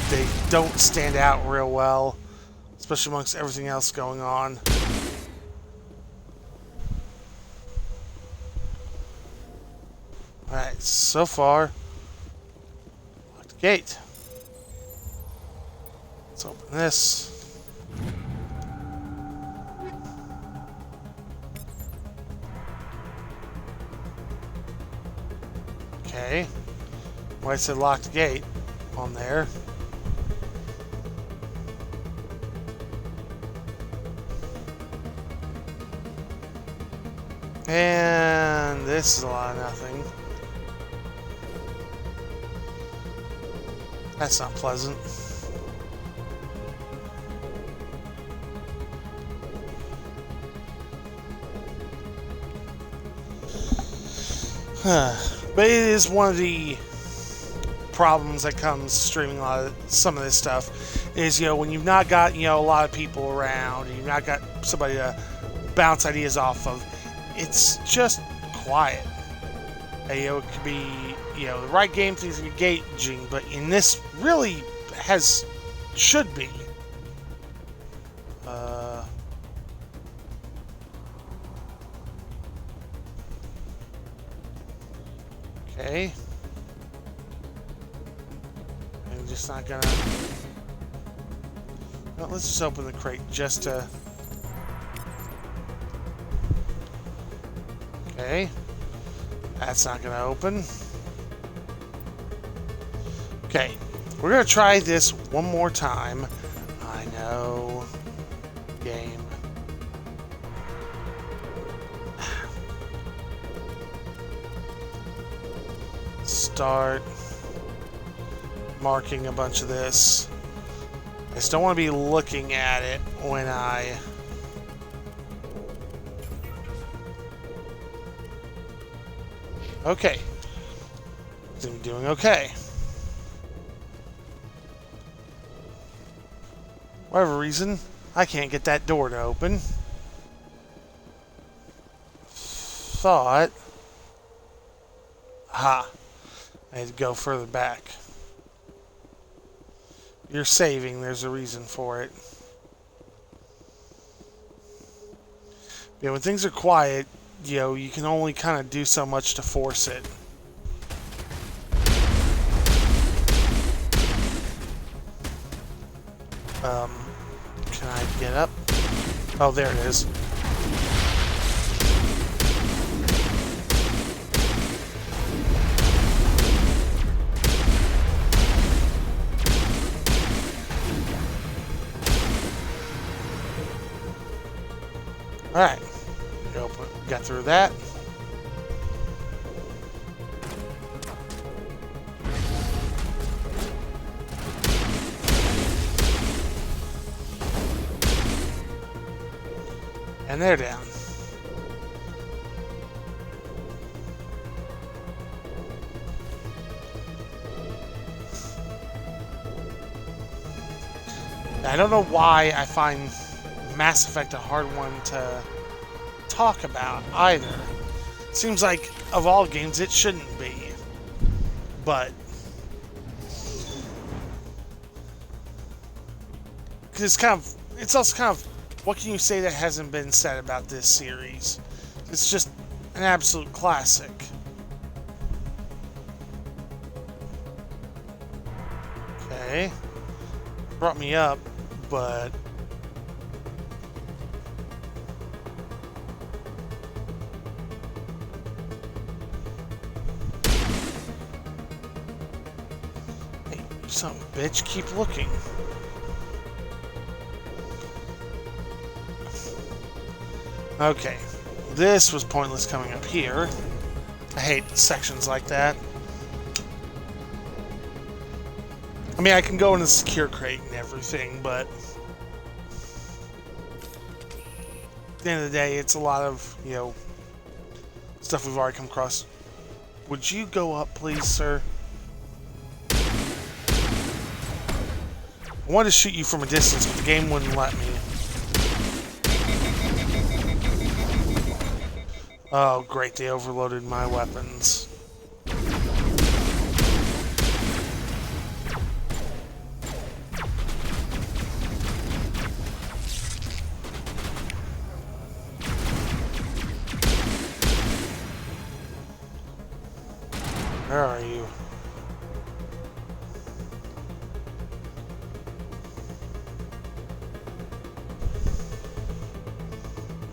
don't stand out real well, especially amongst everything else going on. Alright, so far, lock the gate. Let's open this. Okay. Well, I said lock the gate on there. And this is a lot of nothing. That's not pleasant. But it is one of the problems that comes streaming a lot of some of this stuff is, you know, when you've not got, you know, a lot of people around and you've not got somebody to bounce ideas off of, it's just quiet. And, you know, it could be, you know, the right game things are engaging, but in this really should be. Okay. I'm just not gonna... Well, let's just open the crate just to... Okay. That's not gonna open. Okay. We're gonna try this one more time. I know. Game. Start marking a bunch of this. I just don't want to be looking at it when I... Okay. I'm doing okay. Whatever reason, I can't get that door to open. Thought... Aha. I had to go further back. You're saving, there's a reason for it. Yeah, when things are quiet, you know, you can only kind of do so much to force it. Can I get up? Oh, there it is. Alright. Got through that. And they're down. I don't know why I find Mass Effect a hard one to talk about either. Seems like of all games it shouldn't be. But it's also kind of, what can you say that hasn't been said about this series? It's just an absolute classic. Okay. Brought me up, but hey, you son of a bitch, keep looking. Okay, this was pointless coming up here. I hate sections like that. I mean, I can go in a secure crate and everything, but at the end of the day, it's a lot of, you know, stuff we've already come across. Would you go up, please, sir? I wanted to shoot you from a distance, but the game wouldn't let me. Oh, great, they overloaded my weapons. Where are you?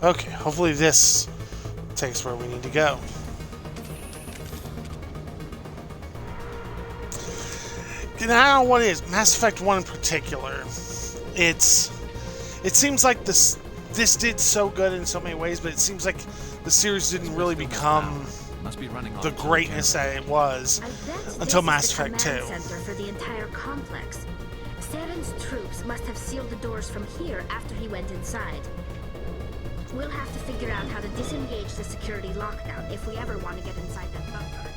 Okay, hopefully this takes where we need to go. And I don't know what it is. Mass Effect 1 in particular. It seems like this did so good in so many ways, but it seems like the series didn't really become the greatness that it was until Mass Effect 2. Center for the entire complex. Saren's troops must have sealed the doors from here after he went inside. We'll have to figure out how to disengage the security lockdown if we ever want to get inside that bunker.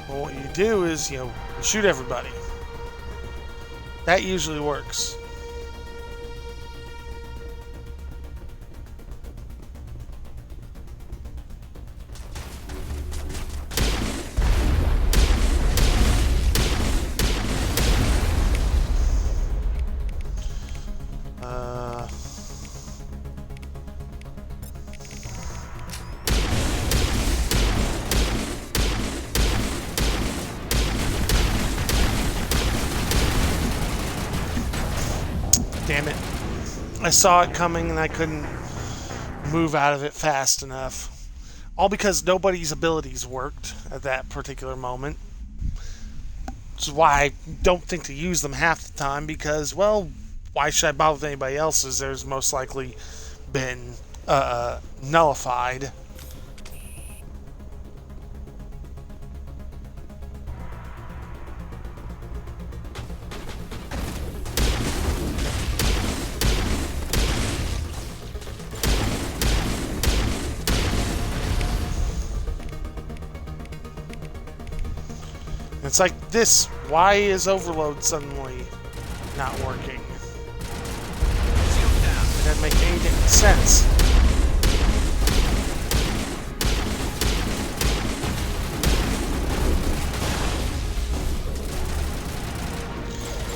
Well, what you do is, you know, shoot everybody. That usually works. Damn it. I saw it coming and I couldn't move out of it fast enough. All because nobody's abilities worked at that particular moment. Which is why I don't think to use them half the time, because, well, why should I bother with anybody else's? There's most likely been nullified. It's like this. Why is Overload suddenly not working? It doesn't make any sense.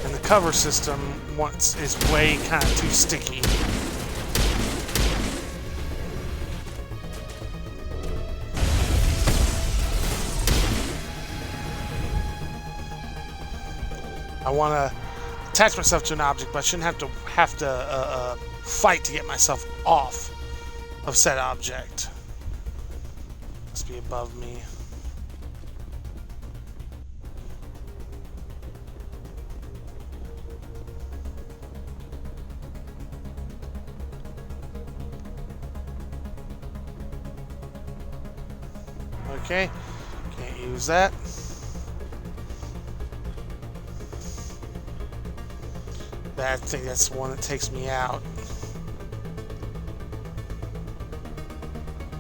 And the cover system is way kind of too sticky. I want to attach myself to an object, but I shouldn't have to fight to get myself off of said object. Must be above me. Okay, can't use that. I think that's the one that takes me out.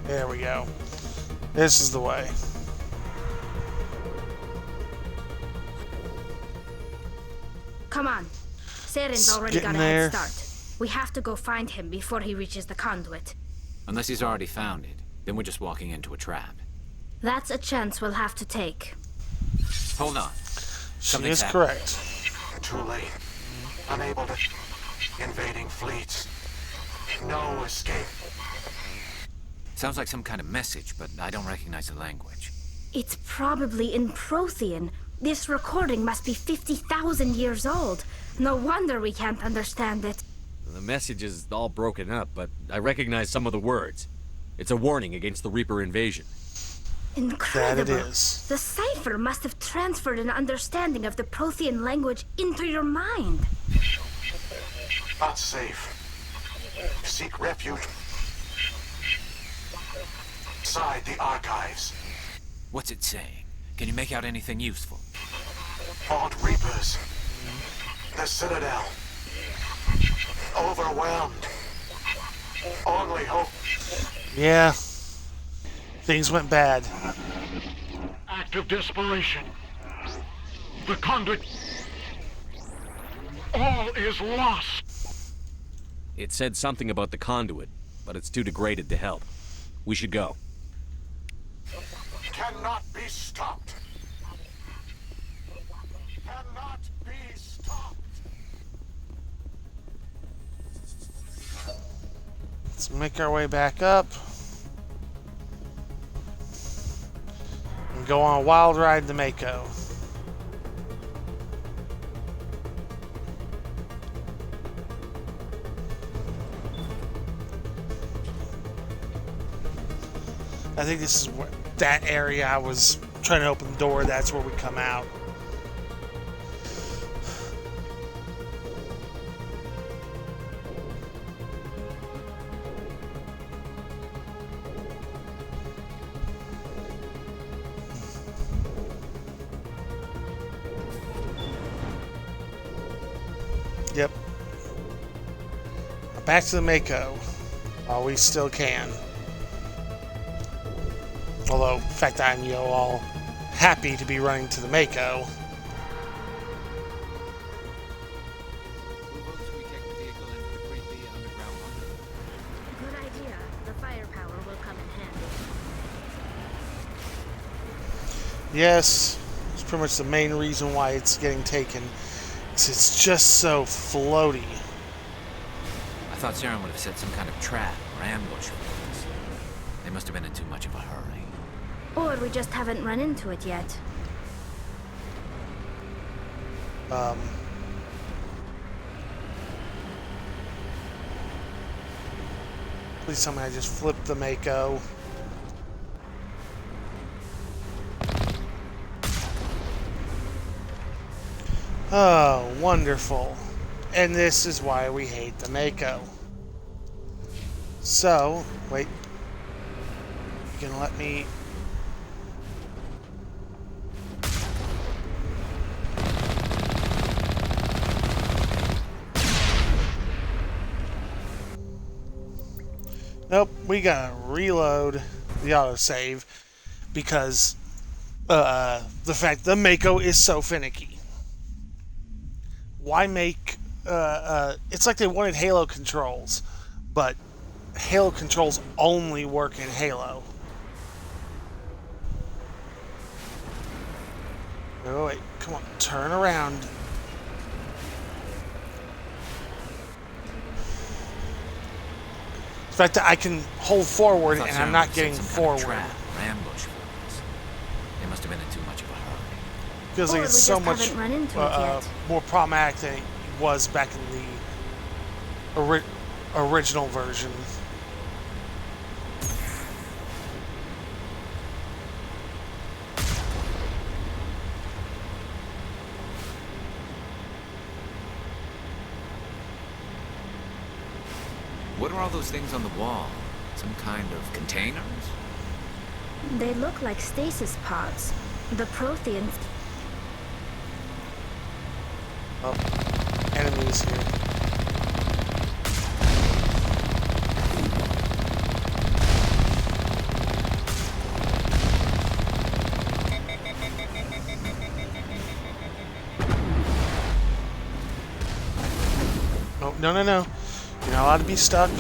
There we go. This is the way. Come on. Saren's already got a head start. We have to go find him before he reaches the conduit. Unless he's already found it, then we're just walking into a trap. That's a chance we'll have to take. Hold on. She is correct. Too late. Unable to... Invading fleets. No escape. Sounds like some kind of message, but I don't recognize the language. It's probably in Prothean. This recording must be 50,000 years old. No wonder we can't understand it. The message is all broken up, but I recognize some of the words. It's a warning against the Reaper invasion. Incredible. That it is. The cipher must have transferred an understanding of the Prothean language into your mind. Not safe. Seek refuge inside the archives. What's it saying? Can you make out anything useful? Fought Reapers. The Citadel. Overwhelmed. Only hope. Yeah. Things went bad. Act of desperation. The conduit. All is lost. It said something about the conduit, but it's too degraded to help. We should go. Cannot be stopped. Cannot be stopped. Let's make our way back up. And go on a wild ride to Mako. I think this is where, that area I was trying to open the door, that's where we come out. Yep. Back to the Mako while we still can. Although, in fact, I'm all happy to be running to the Mako. Good idea. The firepower will come in handy. Yes, it's pretty much the main reason why it's getting taken. It's just so floaty. I thought Saren would have set some kind of trap or ambush for us. They must have been in too much of a hurry. Or we just haven't run into it yet. Please tell me I just flipped the Mako. Oh, wonderful. And this is why we hate the Mako. So, wait. You can let me... Nope, we gotta reload the autosave because the fact the Mako is so finicky. Why make... it's like they wanted Halo controls, but Halo controls only work in Halo. Oh, wait, come on, turn around. The fact that I can hold forward and I'm not getting forward. Trap or ambush for us. They must have been in too much of a hurry. Feels like it's so much more problematic than it was back in the original version. What are all those things on the wall? Some kind of containers? They look like stasis pods. The Protheans... Oh, enemies here. Oh, no, no, no. You're not allowed to be stuck.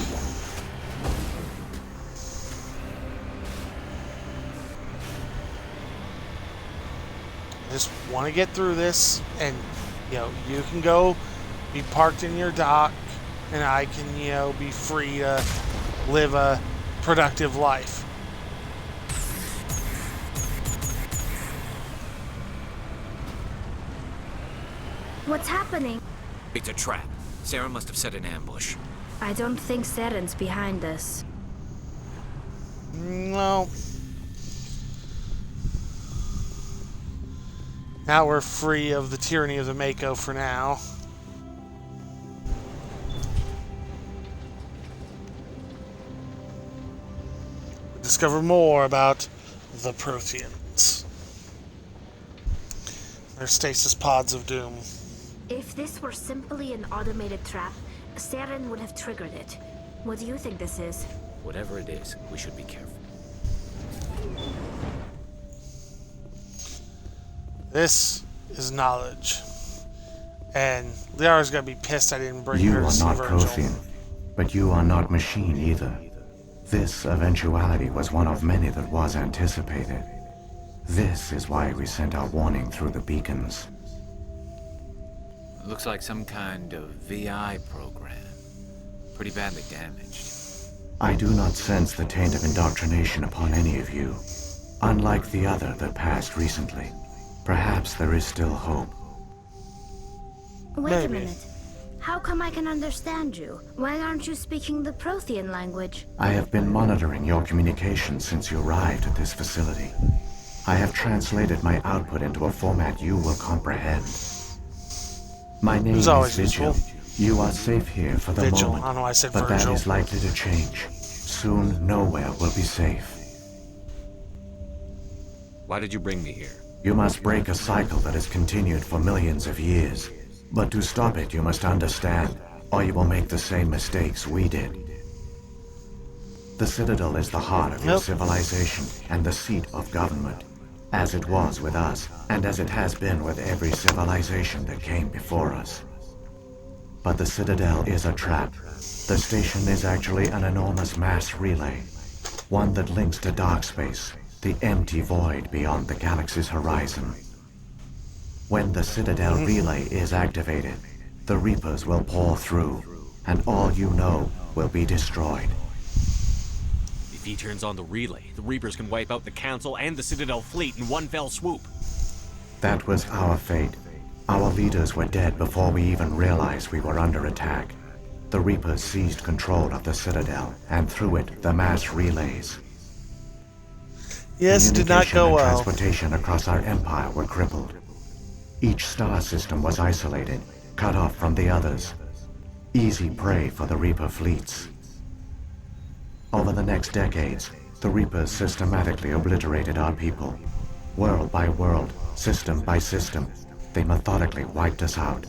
I just want to get through this, and you know, you can go be parked in your dock, and I can, you know, be free to live a productive life. What's happening? It's a trap. Saren must have set an ambush. I don't think Saren's behind this. No. Now we're free of the tyranny of the Mako for now. Discover more about the Protheans. Their stasis pods of doom. If this were simply an automated trap, Saren would have triggered it. What do you think this is? Whatever it is, we should be careful. This is knowledge. And Liara's gonna be pissed I didn't bring You her to are see not Virgil. Prothean, but you are not machine either. This eventuality was one of many that was anticipated. This is why we sent our warning through the beacons. Looks like some kind of VI program. Pretty badly damaged. I do not sense the taint of indoctrination upon any of you. Unlike the other that passed recently, perhaps there is still hope. Wait a minute. How come I can understand you? Why aren't you speaking the Prothean language? I have been monitoring your communications since you arrived at this facility. I have translated my output into a format you will comprehend. My name is Vigil. You are safe here for the Vigil. moment, I don't know why I said but Virgil. that is likely to change. Soon, nowhere will be safe. Why did you bring me here? You must break a cycle that has continued for millions of years. But to stop it, you must understand, or you will make the same mistakes we did. The Citadel is the heart of your civilization and the seat of government, as it was with us, and as it has been with every civilization that came before us. But the Citadel is a trap. The station is actually an enormous mass relay, one that links to dark space, the empty void beyond the galaxy's horizon. When the Citadel relay is activated, the Reapers will pour through, and all you know will be destroyed. If he turns on the relay, the Reapers can wipe out the Council and the Citadel fleet in one fell swoop. That was our fate. Our leaders were dead before we even realized we were under attack. The Reapers seized control of the Citadel, and through it, the mass relays. Yes, it did not go and well. Transportation across our empire were crippled. Each star system was isolated, cut off from the others. Easy prey for the Reaper fleets. Over the next decades, the Reapers systematically obliterated our people. World by world, system by system, they methodically wiped us out.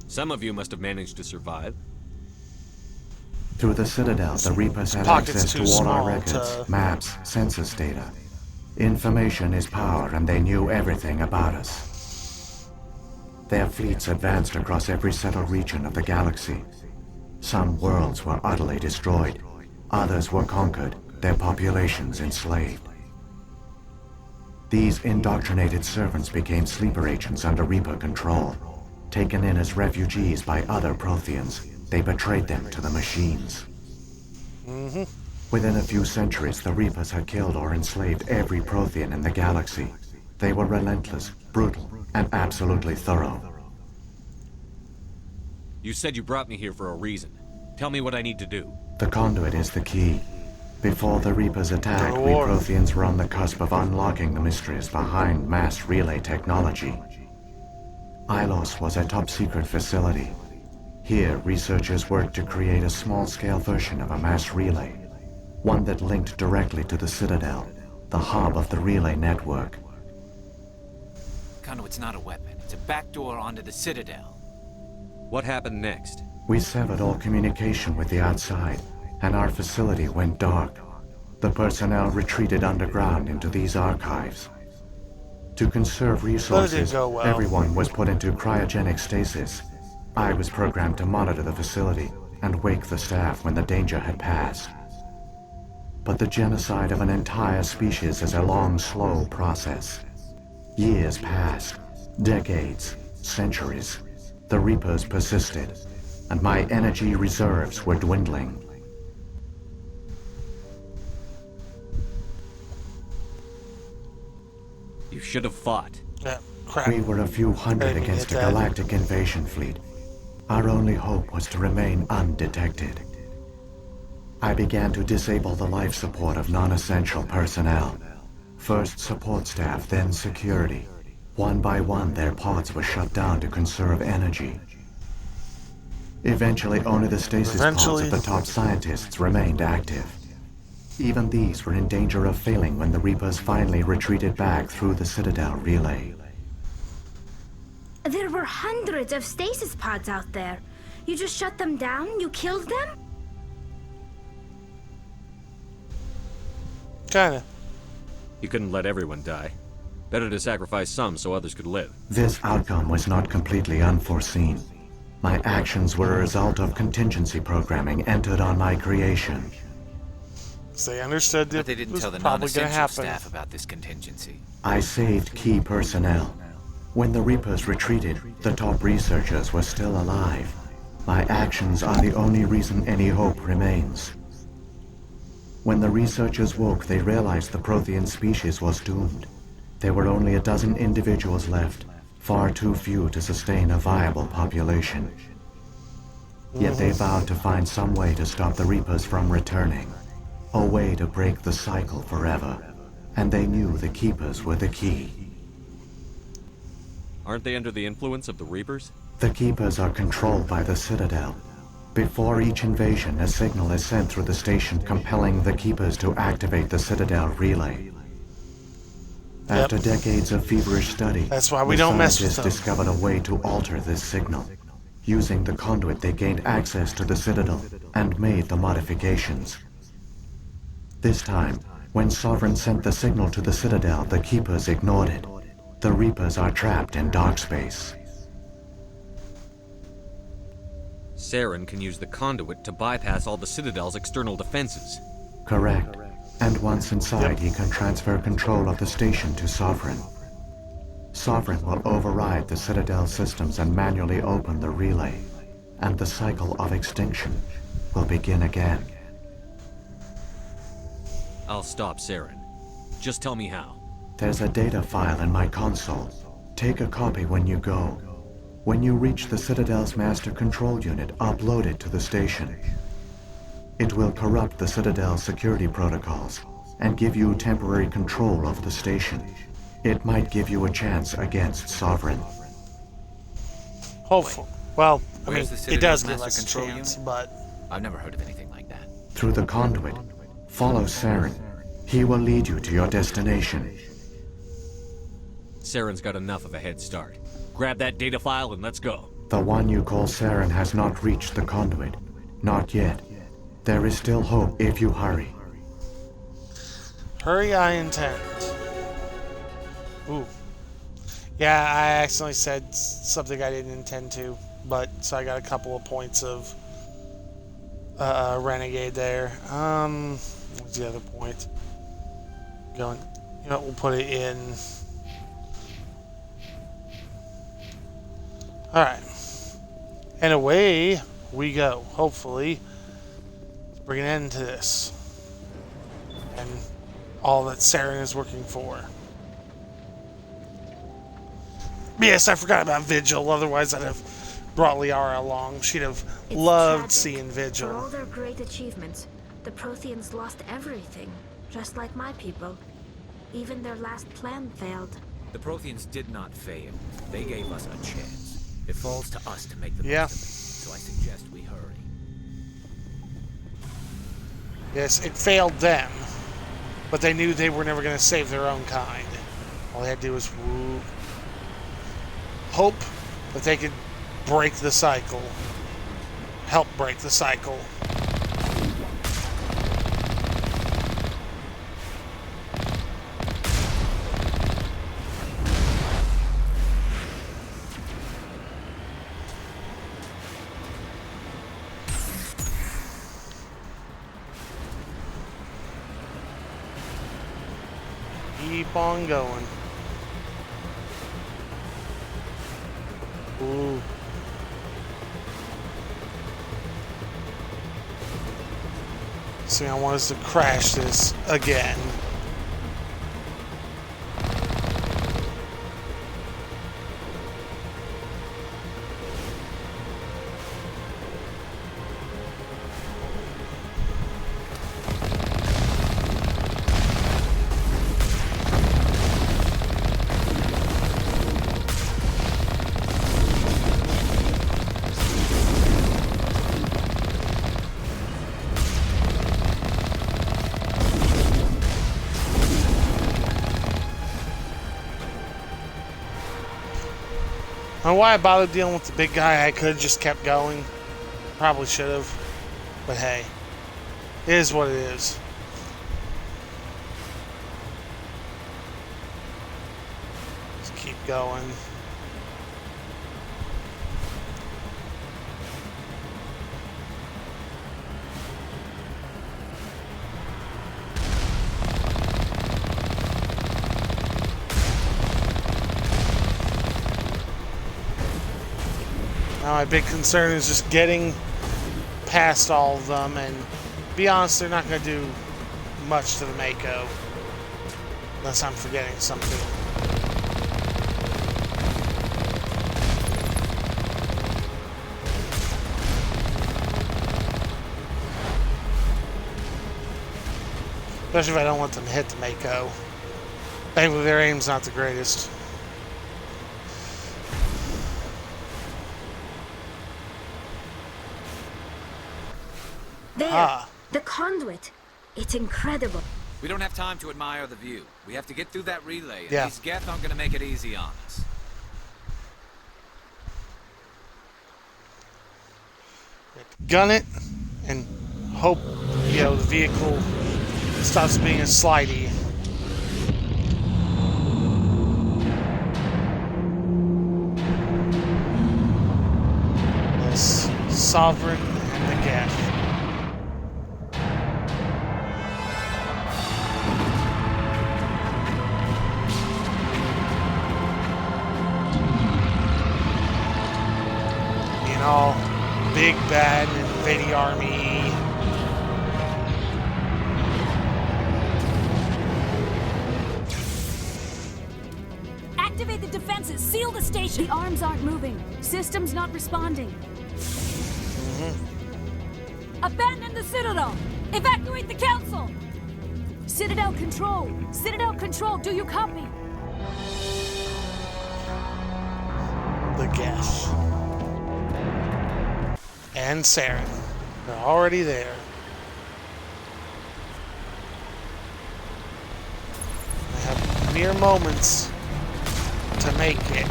Some of you must have managed to survive. Through the Citadel, the Reapers had access to all our records, maps, census data. Information is power, and they knew everything about us. Their fleets advanced across every settled region of the galaxy. Some worlds were utterly destroyed. Others were conquered, their populations enslaved. These indoctrinated servants became sleeper agents under Reaper control. Taken in as refugees by other Protheans, they betrayed them to the machines. Within a few centuries, the Reapers had killed or enslaved every Prothean in the galaxy. They were relentless, brutal, and absolutely thorough. You said you brought me here for a reason. Tell me what I need to do. The conduit is the key. Before the Reapers attacked, we Protheans were on the cusp of unlocking the mysteries behind mass relay technology. Ilos was a top-secret facility. Here, researchers worked to create a small-scale version of a mass relay, one that linked directly to the Citadel, the hub of the relay network. Conduit's not a weapon. It's a backdoor onto the Citadel. What happened next? We severed all communication with the outside, and our facility went dark. The personnel retreated underground into these archives. To conserve resources, everyone was put into cryogenic stasis. I was programmed to monitor the facility and wake the staff when the danger had passed. But the genocide of an entire species is a long, slow process. Years passed, decades, centuries. The Reapers persisted, and my energy reserves were dwindling. You should have fought. Yeah, crap. We were a few hundred against a galactic invasion fleet. Our only hope was to remain undetected. I began to disable the life support of non-essential personnel. First support staff, then security. One by one, their pods were shut down to conserve energy. Eventually, only the stasis pods of the top scientists remained active. Even these were in danger of failing when the Reapers finally retreated back through the Citadel relay. There were hundreds of stasis pods out there. You just shut them down? You killed them? Kinda. You couldn't let everyone die. Better to sacrifice some so others could live. This outcome was not completely unforeseen. My actions were a result of contingency programming entered on my creation. So they understood that But they didn't tell the probably going to non-essential happen. staff about this contingency. I saved key personnel. When the Reapers retreated, the top researchers were still alive. My actions are the only reason any hope remains. When the researchers woke, they realized the Prothean species was doomed. There were only a dozen individuals left, far too few to sustain a viable population. Yet they vowed to find some way to stop the Reapers from returning. A way to break the cycle forever. And they knew the Keepers were the key. Aren't they under the influence of the Reapers? The Keepers are controlled by the Citadel. Before each invasion, a signal is sent through the station compelling the Keepers to activate the Citadel relay. After decades of feverish study, that's why we don't mess with scientists them. discovered a way to alter this signal. Using the conduit, they gained access to the Citadel and made the modifications. This time, when Sovereign sent the signal to the Citadel, the Keepers ignored it. The Reapers are trapped in dark space. Saren can use the conduit to bypass all the Citadel's external defenses. Correct. And once inside, he can transfer control of the station to Sovereign. Sovereign will override the Citadel systems and manually open the relay. And the cycle of extinction will begin again. I'll stop Saren. Just tell me how. There's a data file in my console. Take a copy when you go. When you reach the Citadel's master control unit, upload it to the station. It will corrupt the Citadel's security protocols and give you temporary control of the station. It might give you a chance against Sovereign. Hopeful. Well, I mean, Where's the it does Citadel's give master us a control chance, unit? but... I've never heard of anything like that. Through the conduit, follow Saren. He will lead you to your destination. Saren's got enough of a head start. Grab that data file and let's go. The one you call Saren has not reached the conduit. Not yet. There is still hope if you hurry. Hurry, I intend. Ooh. Yeah, I accidentally said something I didn't intend to, but so I got a couple of points of renegade there. What's the other point? Going, you know, we'll put it in. All right, and away we go. Hopefully, bring an end to this and all that Saren is working for. Yes, I forgot about Vigil. Otherwise, I'd have brought Liara along. She'd have It's loved tragic. seeing Vigil. For all their great achievements, the Protheans lost everything, just like my people. Even their last plan failed. The Protheans did not fail. They gave us a chance. It falls to us to make the Yeah. most of it. So I suggest we hurry. Yes, it failed them, but they knew they were never going to save their own kind. All they had to do was hope that they could break the cycle. Help break the cycle. Keep on going. Ooh. See, I want us to crash this again. I don't know why I bothered dealing with the big guy. I could have just kept going. Probably should have. But hey, it is what it is. Just keep going. Now my big concern is just getting past all of them, and be honest, they're not going to do much to the Mako. Unless I'm forgetting something. Especially if I don't want them to hit the Mako. Thankfully, their aim's not the greatest. There! The conduit! It's incredible. We don't have time to admire the view. We have to get through that relay, and Yeah. these Geth aren't gonna make it easy on us. Gun it and hope, you know, the vehicle stops being a slidey. Yes, Sovereign and the Geth. Being all big, bad, and invading army. Activate the defenses! Seal the station! The arms aren't moving. Systems not responding. Abandon the Citadel! Evacuate the Council! Citadel Control! Citadel Control, do you copy? The Geth. And Saren. They're already there. They have mere moments to make it.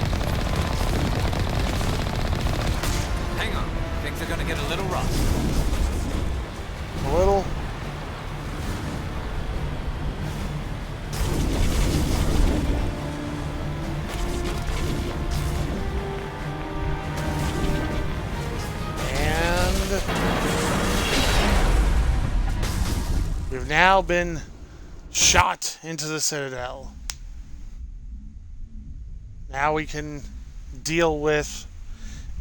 Hang on. Things are gonna get a little rough. A little. And we've now been shot into the Citadel. Now we can deal with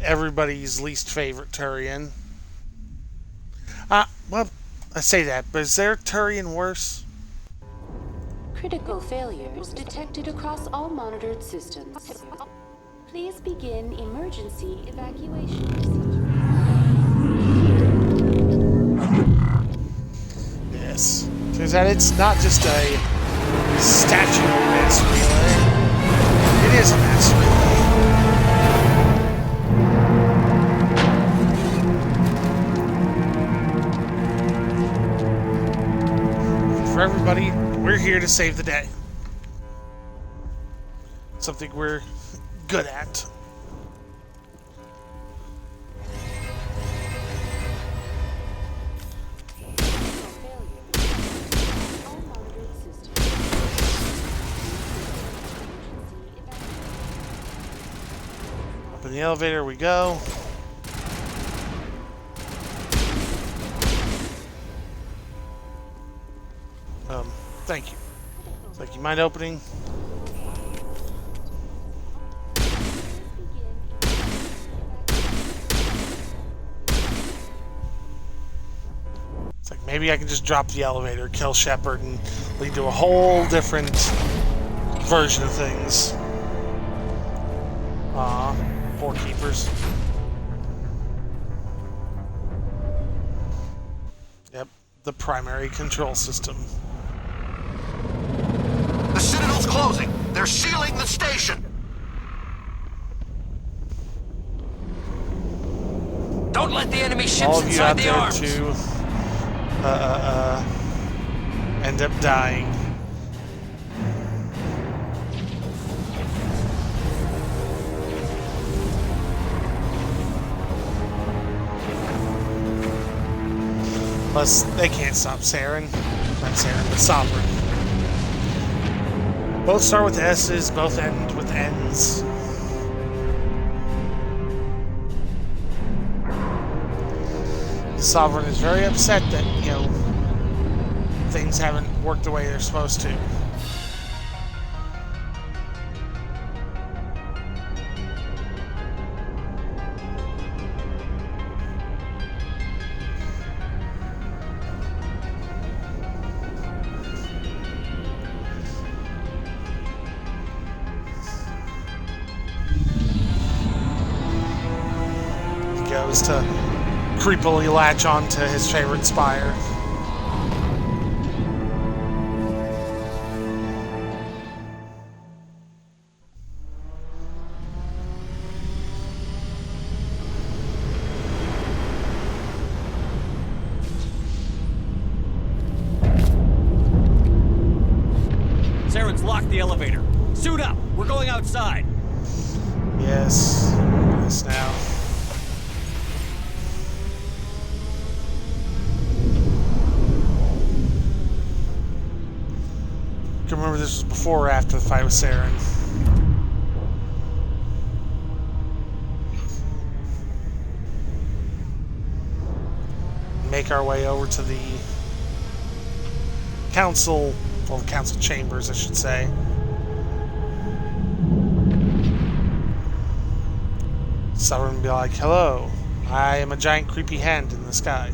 everybody's least favorite Turian. Well, I say that, but is their Turian worse? Critical failures detected across all monitored systems. Please begin emergency evacuation procedure. Yes. Turns out it's not just a statue of mass relay. It is a mass relay. For everybody, we're here to save the day. Something we're good at. Up in the elevator we go. Thank you. Thank you. Mind opening? It's like maybe I can just drop the elevator, kill Shepard, and lead to a whole different version of things. Aw, poor keepers. Yep, the primary control system. The Citadel's closing. They're sealing the station. Don't let the enemy ships All of you out inside the there arms. to end up dying. Plus, they can't stop Saren. Not Saren, but Sovereign. Both start with S's, both end with N's. Sovereign is very upset that, you know, things haven't worked the way they're supposed to. He goes to creepily latch onto his favorite spire. Saren's locked the elevator. Suit up! We're going outside! Yes. Yes, now. I can remember this was before or after the fight with Saren. Make our way over to the council, well, the council chambers, I should say. Sovereign would be like, hello, I am a giant creepy hand in the sky.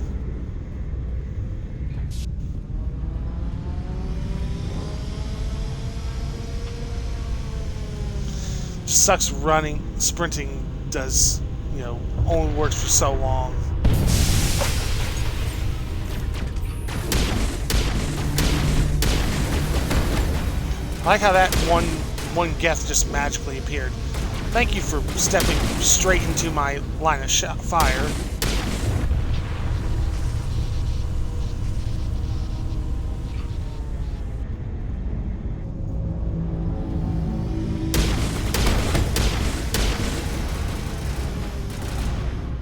Just sucks running, sprinting does, you know, only works for so long. I like how that one Geth just magically appeared. Thank you for stepping straight into my line of fire.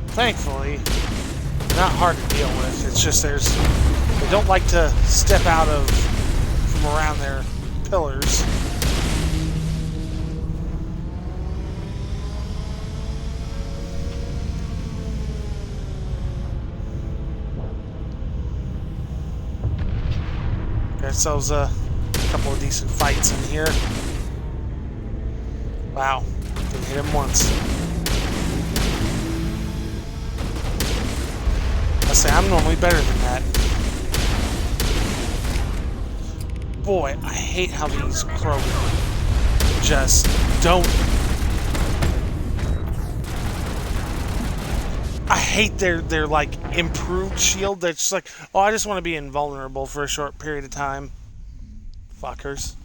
Thankfully, not hard to deal with. It's just they don't like to step out from around their pillars. Got ourselves a couple of decent fights in here. Wow, didn't hit him once. I say I'm normally better than that. Boy, I hate how these Krogan just don't I hate their like improved shield. They're just like, oh, I just want to be invulnerable for a short period of time. Fuckers.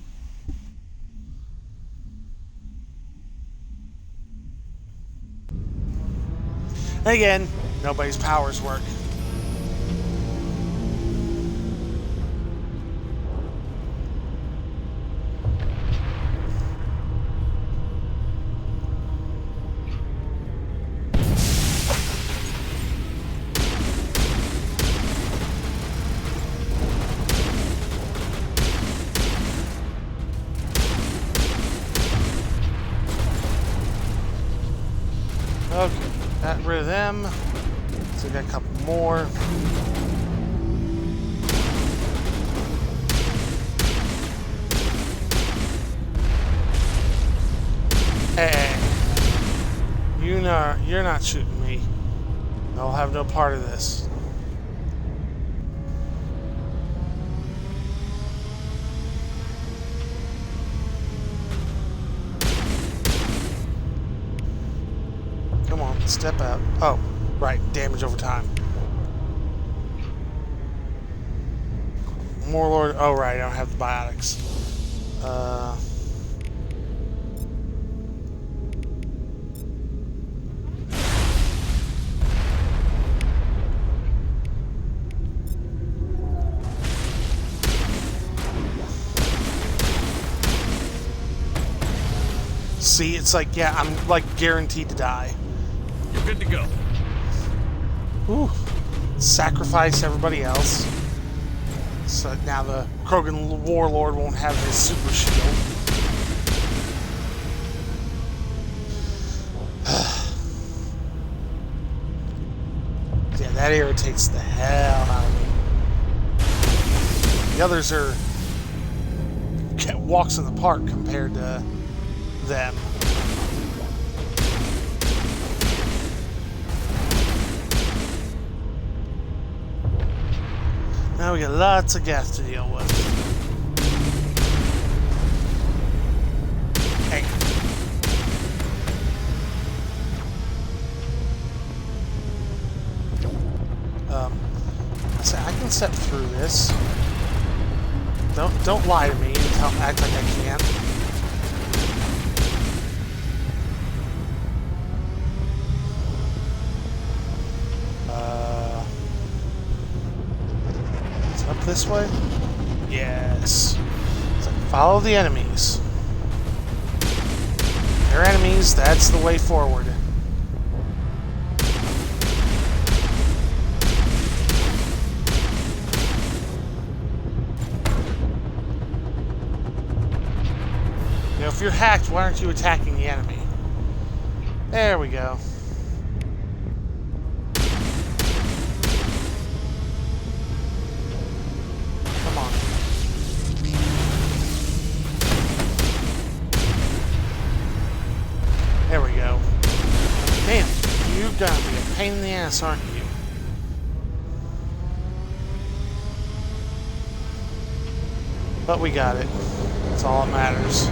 Again, nobody's powers work. Okay, got rid of them. So we got a couple more. Hey, you're not shooting me. I'll have no part of this. Come on, step out. Oh, right, damage over time. Warlord. Oh, right, I don't have the biotics. See, it's like, yeah, I'm like guaranteed to die. You're good to go. Ooh. Sacrifice everybody else. So now the Krogan Warlord won't have his super shield. Yeah, that irritates the hell out of me. The others are walks in the park compared to them. Now we got lots of gas to deal with. Hey. So I can step through this. Don't lie to me and act like I can't. This way? Yes. So follow the enemies. They're enemies, that's the way forward. You know, if you're hacked, why aren't you attacking the enemy? There we go. There we go. Damn, you're gonna be a pain in the ass, aren't you? But we got it. That's all that matters.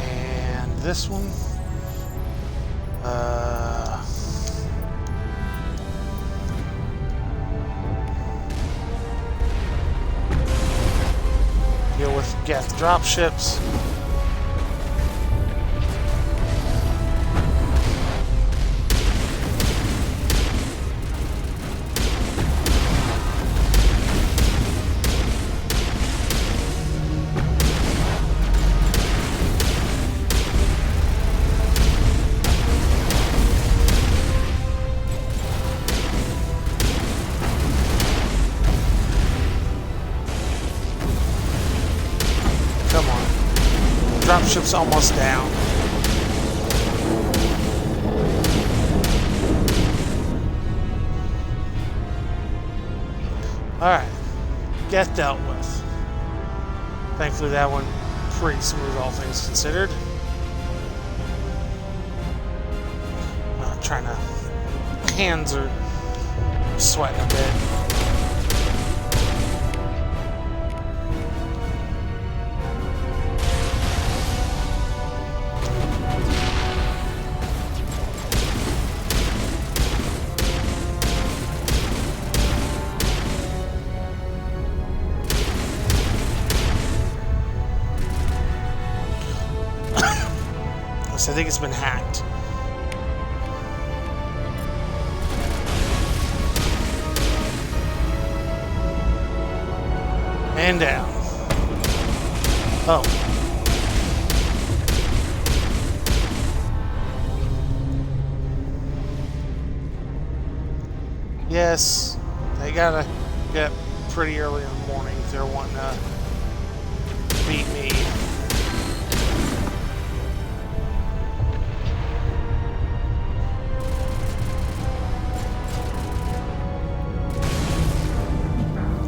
And this one. Deal with Geth dropships. Come on. Dropship's almost down. Alright. Geth dealt with. Thankfully that went pretty smooth, all things considered. Trying to... Hands are sweating a bit. Unless I think it's been hacked. And down. Oh. Yes, they gotta get up pretty early in the morning if they're wanting to beat me.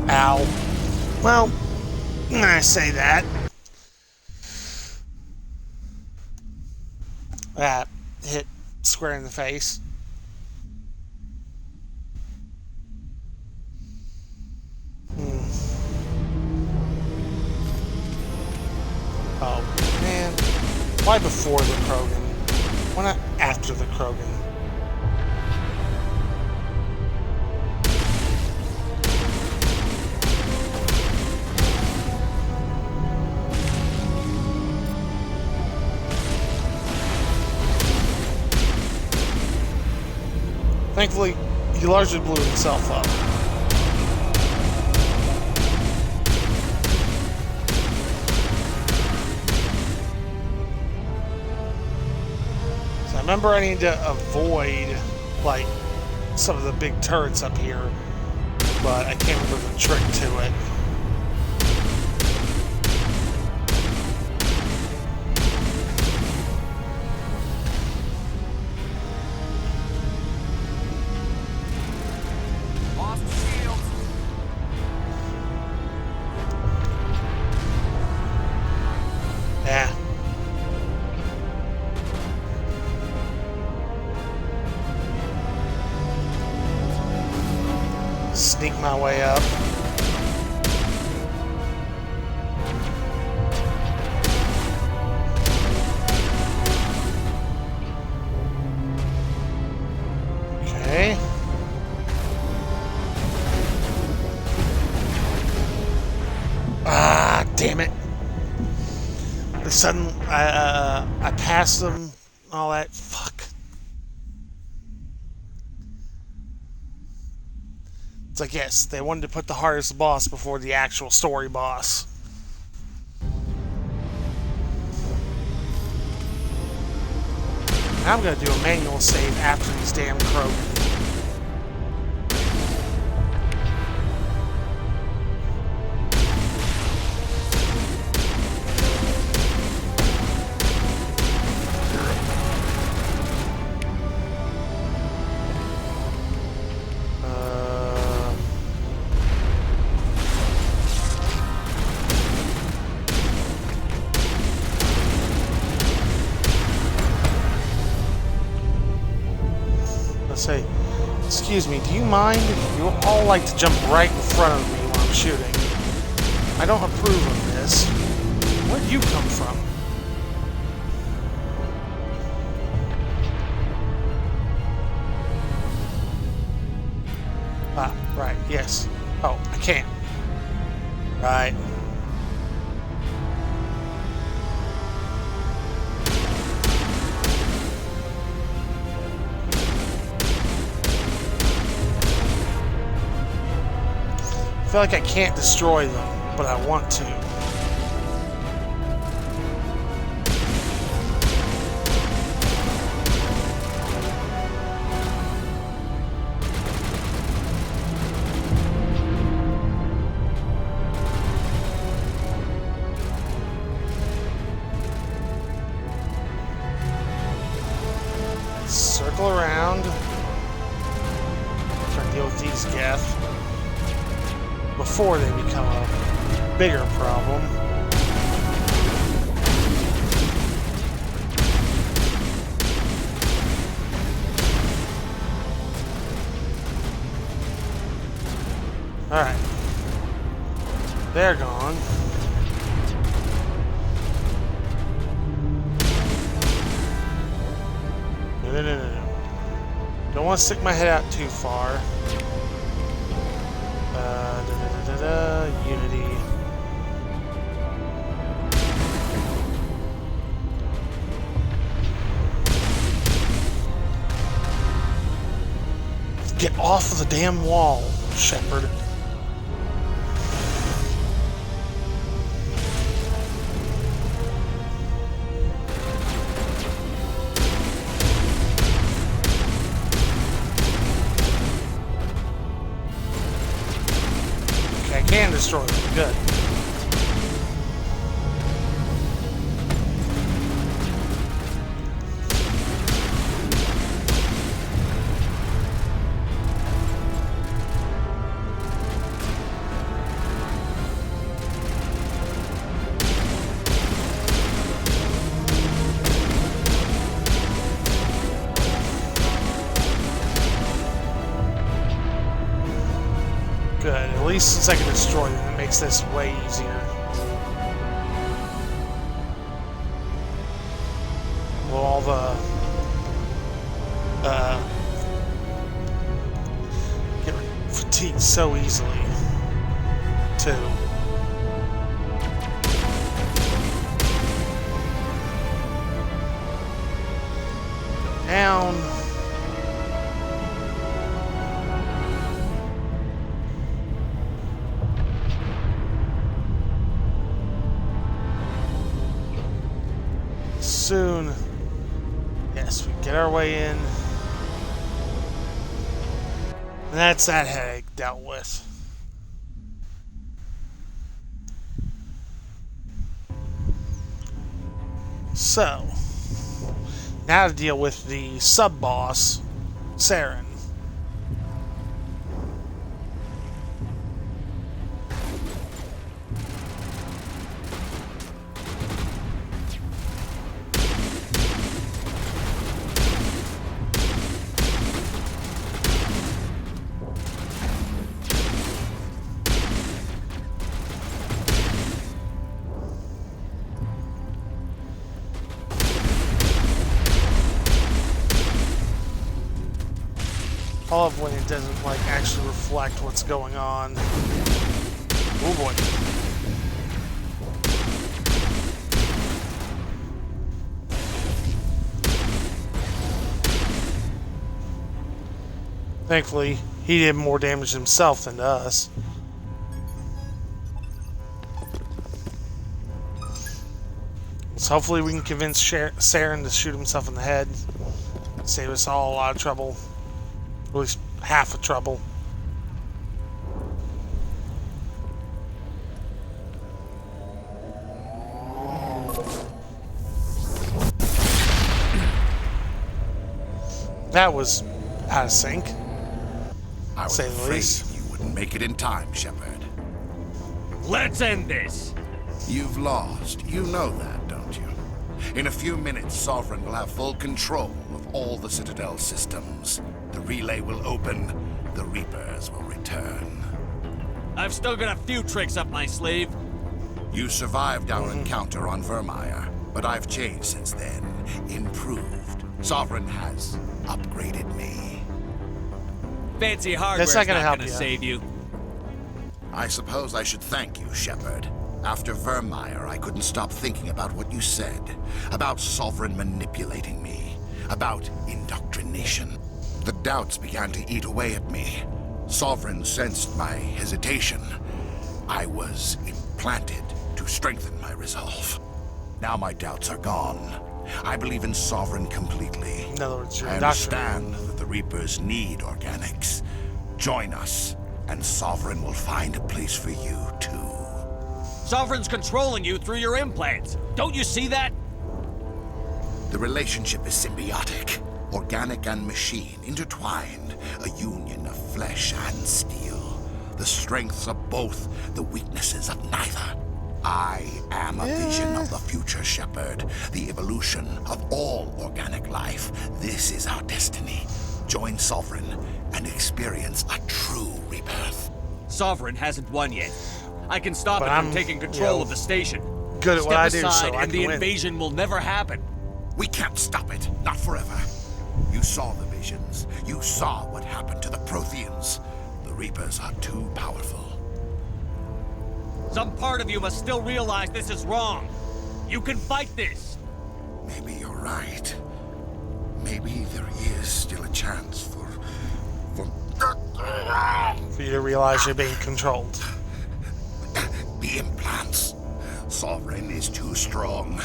Ow. Well, I say that. That hit square in the face. Oh, man. Why before the Krogan? Why not after the Krogan? Thankfully, he largely blew himself up. So I remember I need to avoid, like, some of the big turrets up here, but I can't remember the trick to it. Sneak my way up. Okay. Ah, damn it. The sudden, I passed them, all that. Fuck. It's like, yes, they wanted to put the hardest boss before the actual story boss. Now I'm gonna do a manual save after these damn Krogan. Say, excuse me, do you mind? You all like to jump right in front of me while I'm shooting. I don't approve of this. Where'd you come from? Ah, right, yes. Oh, I can't. Right. I feel like I can't destroy them, but I want to. Circle around. Try to deal with these Geth before they become a bigger problem. Alright. They're gone. No. Don't want to stick my head out too far. Unity. Get off of the damn wall, Shepard. Okay, I can destroy them. Good. Good. At least since I can destroy them, it makes this way easier. Well, all the get fatigued so easily too. Go down. Soon. Yes, we get our way in. And that's that headache dealt with. So, now to deal with the sub-boss, Saren. I love when it doesn't like actually reflect what's going on. Oh boy. Thankfully, he did more damage himself than to us. So hopefully we can convince Saren to shoot himself in the head. Save us all a lot of trouble. At least half the trouble. That was out of sync. I was afraid you wouldn't make it in time, Shepard. Let's end this! You've lost. You know that, don't you? In a few minutes, Sovereign will have full control of all the Citadel systems. The relay will open. The Reapers will return. I've still got a few tricks up my sleeve. You survived our encounter on Virmire, but I've changed since then. Improved. Sovereign has upgraded me. Fancy hardware's not gonna save you. I suppose I should thank you, Shepard. After Virmire, I couldn't stop thinking about what you said. About Sovereign manipulating me. About indoctrination. The doubts began to eat away at me. Sovereign sensed my hesitation. I was implanted to strengthen my resolve. Now my doubts are gone. I believe in Sovereign completely. In other words, you're I understand that the Reapers need organics. Join us, and Sovereign will find a place for you, too. Sovereign's controlling you through your implants. Don't you see that? The relationship is symbiotic. Organic and machine, intertwined. A union of flesh and steel. The strengths of both, the weaknesses of neither. I am a vision of the future, Shepard. The evolution of all organic life. This is our destiny. Join Sovereign and experience a true rebirth. Sovereign hasn't won yet. I can stop it from taking control of the station. Good at what I do, Step aside so I and can the win. invasion will never happen. We can't stop it. Not forever. You saw the visions. You saw what happened to the Protheans. The Reapers are too powerful. Some part of you must still realize this is wrong. You can fight this. Maybe you're right. Maybe there is still a chance for realize you're being controlled. The implants. Sovereign is too strong.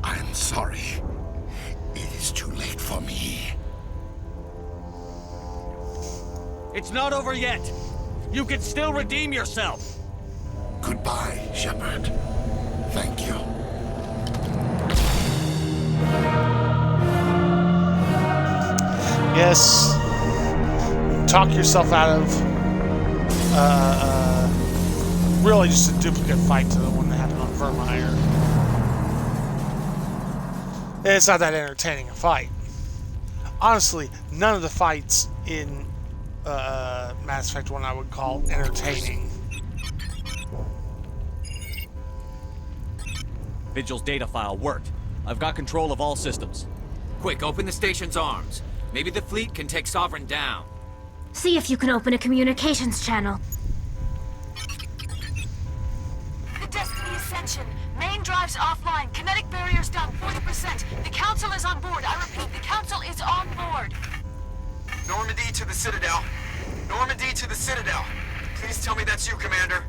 I'm sorry. It is too late for me. It's not over yet. You can still redeem yourself. Goodbye, Shepard. Thank you. Yes. Talk yourself out of really just a duplicate fight to the one that happened on Virmire. It's not that entertaining a fight. Honestly, none of the fights in Mass Effect 1 I would call entertaining. Vigil's data file worked. I've got control of all systems. Quick, open the station's arms. Maybe the fleet can take Sovereign down. See if you can open a communications channel. The Destiny Ascension. Main drives offline. Kinetic barriers down 40%. The Council is on board. I repeat, the Council is on board. Normandy to the Citadel. Normandy to the Citadel. Please tell me that's you, Commander.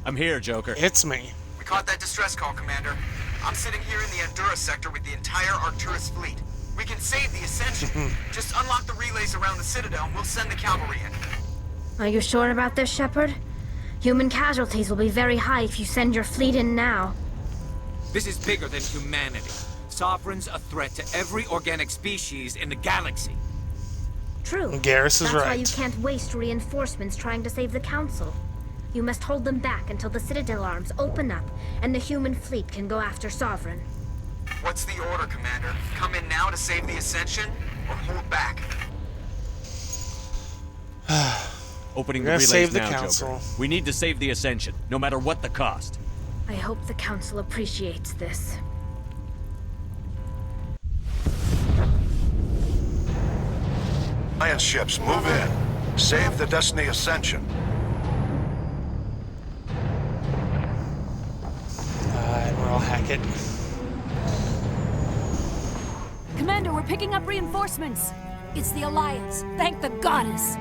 I'm here, Joker. It's me. We caught that distress call, Commander. I'm sitting here in the Andurra sector with the entire Arcturus fleet. We can save the Ascension. Just unlock the relays around the Citadel and we'll send the cavalry in. Are you sure about this, Shepard? Human casualties will be very high if you send your fleet in now. This is bigger than humanity. Sovereign's a threat to every organic species in the galaxy. True. Garrus is That's right. why you can't waste reinforcements trying to save the Council. You must hold them back until the Citadel arms open up and the human fleet can go after Sovereign. What's the order, Commander? Come in now to save the Ascension, or hold back? Opening We're the gonna relays save the now, Council. Joker. We need to save the Ascension, no matter what the cost. I hope the Council appreciates this. Alliance ships, move in. Save the Destiny Ascension. Admiral Hackett. Commander, we're picking up reinforcements. It's the Alliance. Thank the goddess.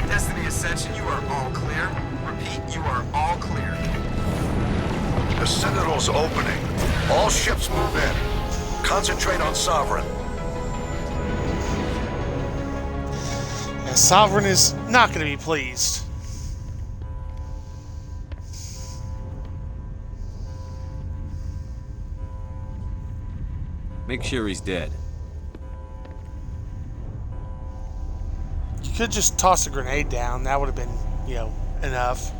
Destiny Ascension, you are all clear. Repeat, you are all clear. The Citadel's opening. All ships move in. Concentrate on Sovereign. Yeah, Sovereign is not going to be pleased. Make sure he's dead. You could just toss a grenade down. That would have been, enough.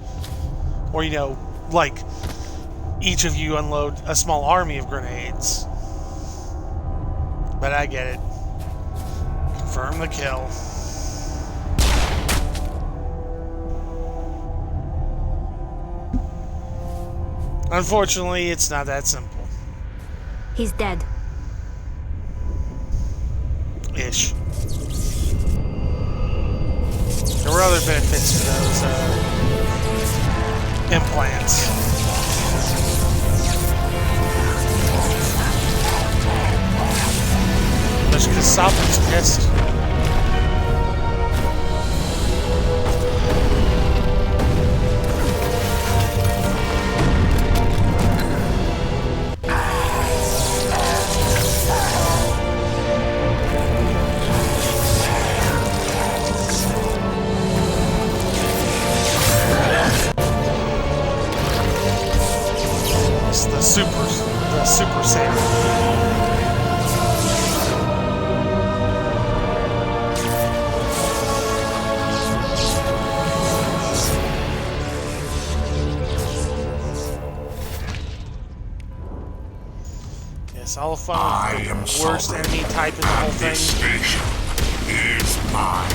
Or, like, each of you unload a small army of grenades. But I get it. Confirm the kill. Unfortunately, it's not that simple. He's dead. Ish. There were other benefits to those implants. Just because Sovereign's pissed. It's the super saver. Yes, all the fun with the worst enemy type in the whole thing. This station is mine.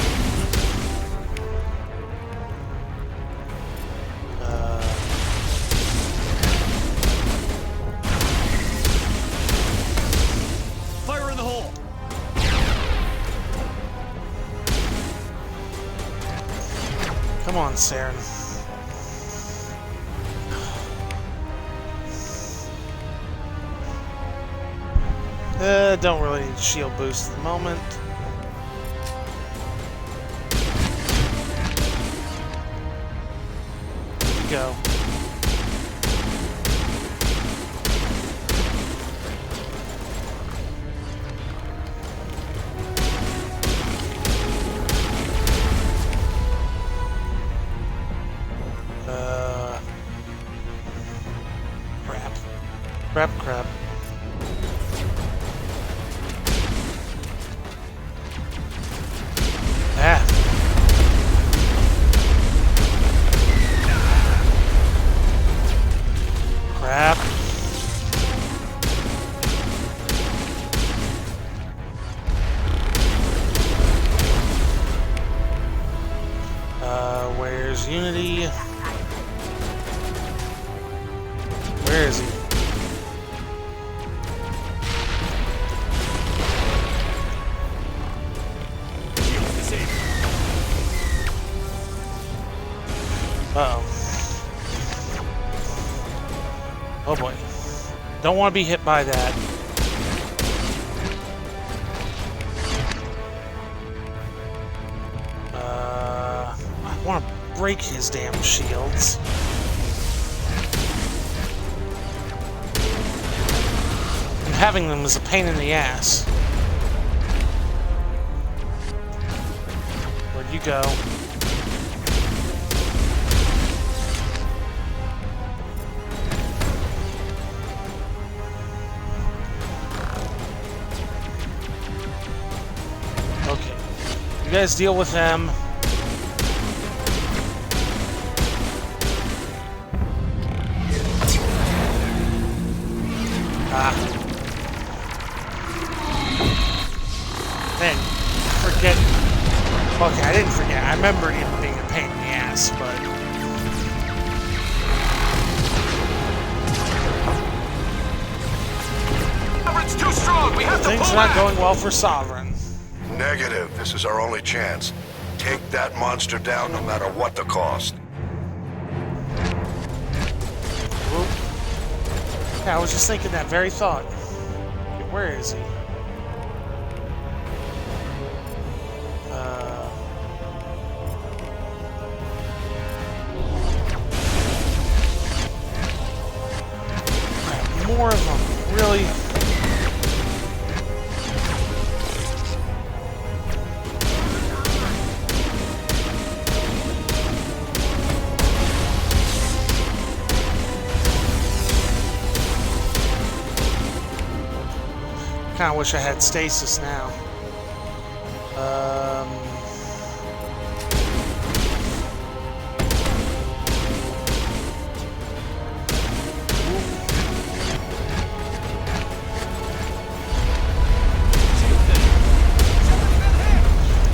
Saren. Don't really need shield boost at the moment. Here we go. Crap. Ah. Crap. Where's Unity? Where is he? Uh-oh. Oh boy. Don't want to be hit by that. I want to break his damn shields. And having them is a pain in the ass. Where'd you go? You guys deal with them. Man, forget. Okay, I didn't forget. I remember him being a pain in the ass, but. Sovereign's too strong. We have to Things pull not back. going well for Sovereign. Negative. This is our only chance. Take that monster down no matter what the cost. Yeah, I was just thinking that very thought. Where is he? More of them, really? Kinda wish I had stasis now.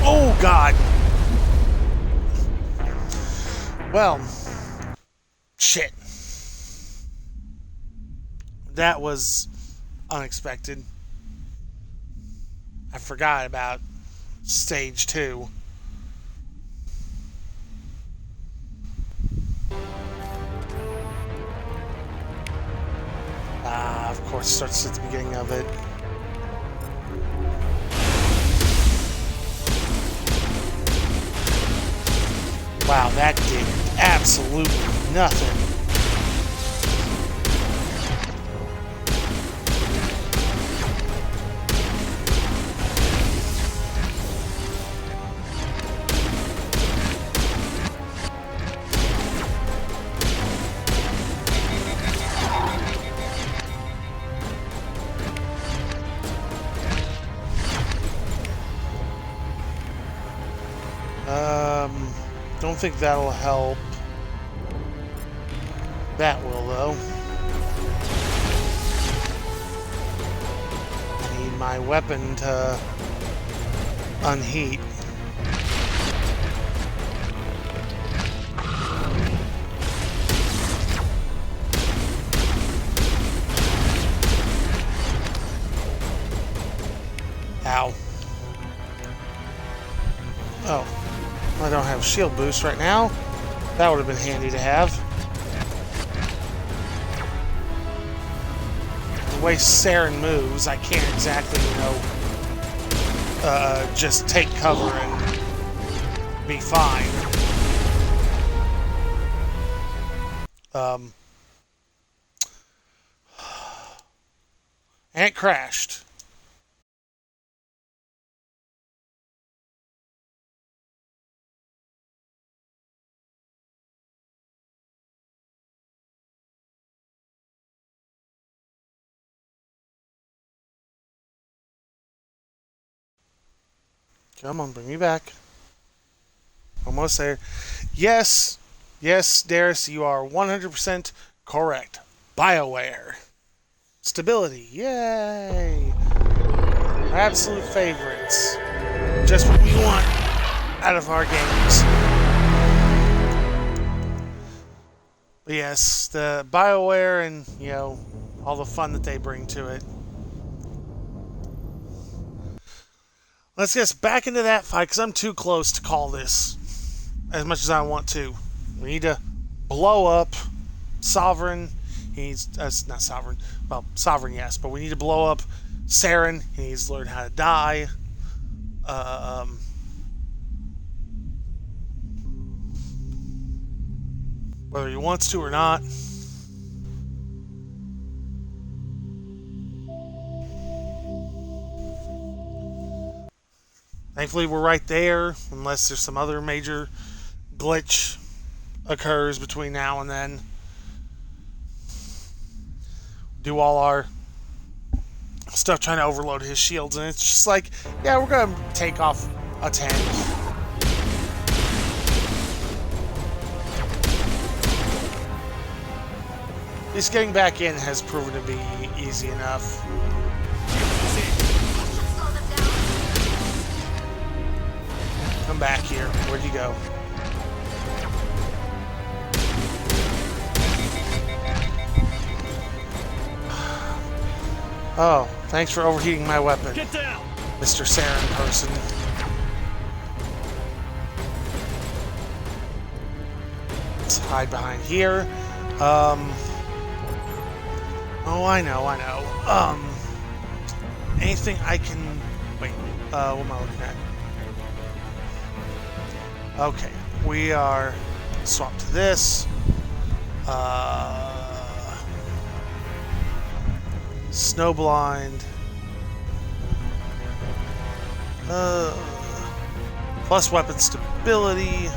Oh God! Well, shit. That was unexpected. I forgot about stage 2. Of course, starts at the beginning of it. Wow, that did absolutely nothing. Don't think that'll help. That will, though. I need my weapon to unheat. Ow. Oh. I don't have shield boost right now. That would have been handy to have. The way Saren moves, I can't exactly, you know, just take cover and be fine. And it crashed. Come on, bring me back. Almost there. Yes, yes, Darius, you are 100% correct. Bioware. Stability, yay! Our absolute favorites. Just what we want out of our games. But yes, the Bioware and, you know, all the fun that they bring to it. Let's get us back into that fight, because I'm too close to call this as much as I want to. We need to blow up Sovereign. He needs, not Sovereign, well, Sovereign, yes, but we need to blow up Saren. He needs to learn how to die. Whether he wants to or not. Thankfully, we're right there, unless there's some other major glitch occurs between now and then. Do all our stuff trying to overload his shields, and it's just like, yeah, we're going to take off a tank. At least getting back in has proven to be easy enough. Come back here. Where'd you go? Oh, thanks for overheating my weapon, Get down, Mr. Saren person. Let's hide behind here. Oh, I know. Anything I can... Wait, what am I looking at? Okay, we are... Swap to this. Snowblind. Plus weapon stability.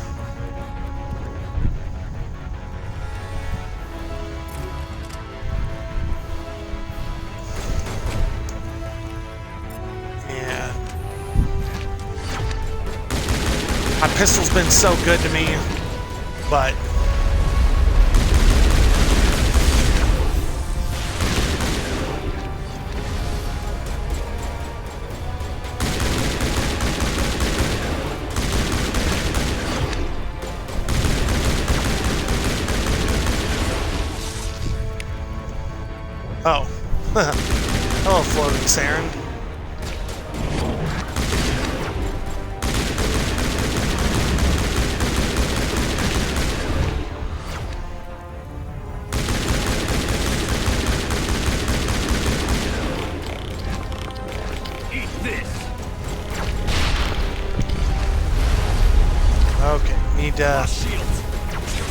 My pistol's been so good to me, but oh. Hello, floating Saren.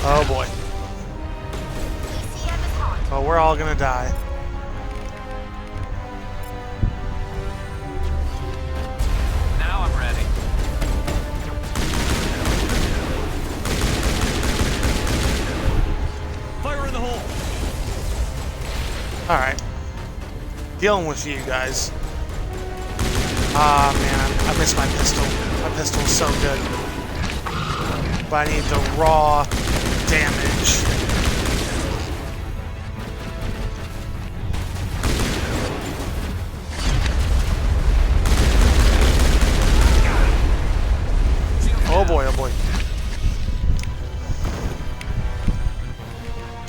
Oh boy. Oh, we're all gonna die. Now I'm ready. fire in the hole. Alright. Dealing with you guys. Ah, man, I missed my pistol. My pistol is so good. But I need the raw damage. Oh boy, oh boy.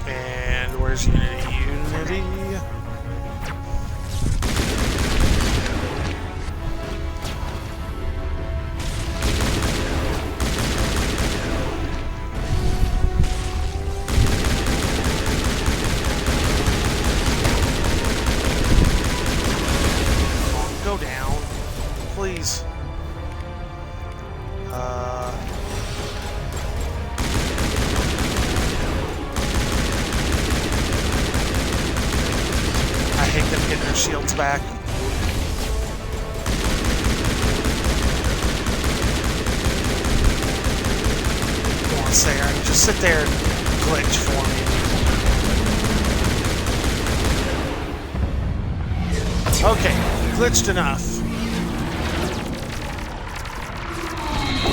And where's Unity? Unity. your shields back. Come on, Saren. Just sit there and glitch for me. Okay, glitched enough.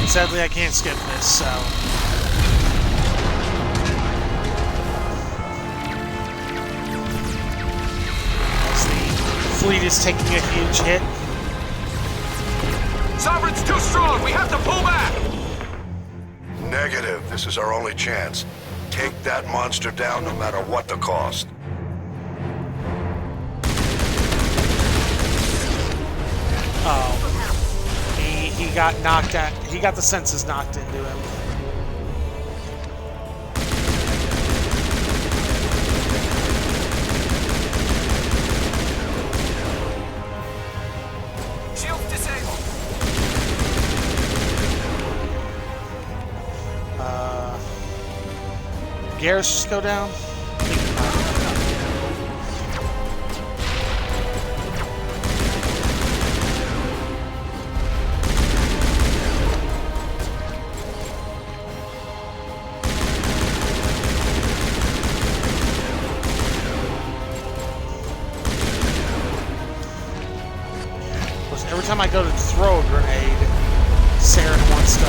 Sadly, I can't skip this, so... As the fleet is taking a huge hit. Sovereign's too strong! We have to pull back! Negative. This is our only chance. Take that monster down no matter what the cost. Oh. He got knocked out. He got the senses knocked into him. Shields disabled. Garrus just go down? Every time I go to throw a grenade, Saren wants to...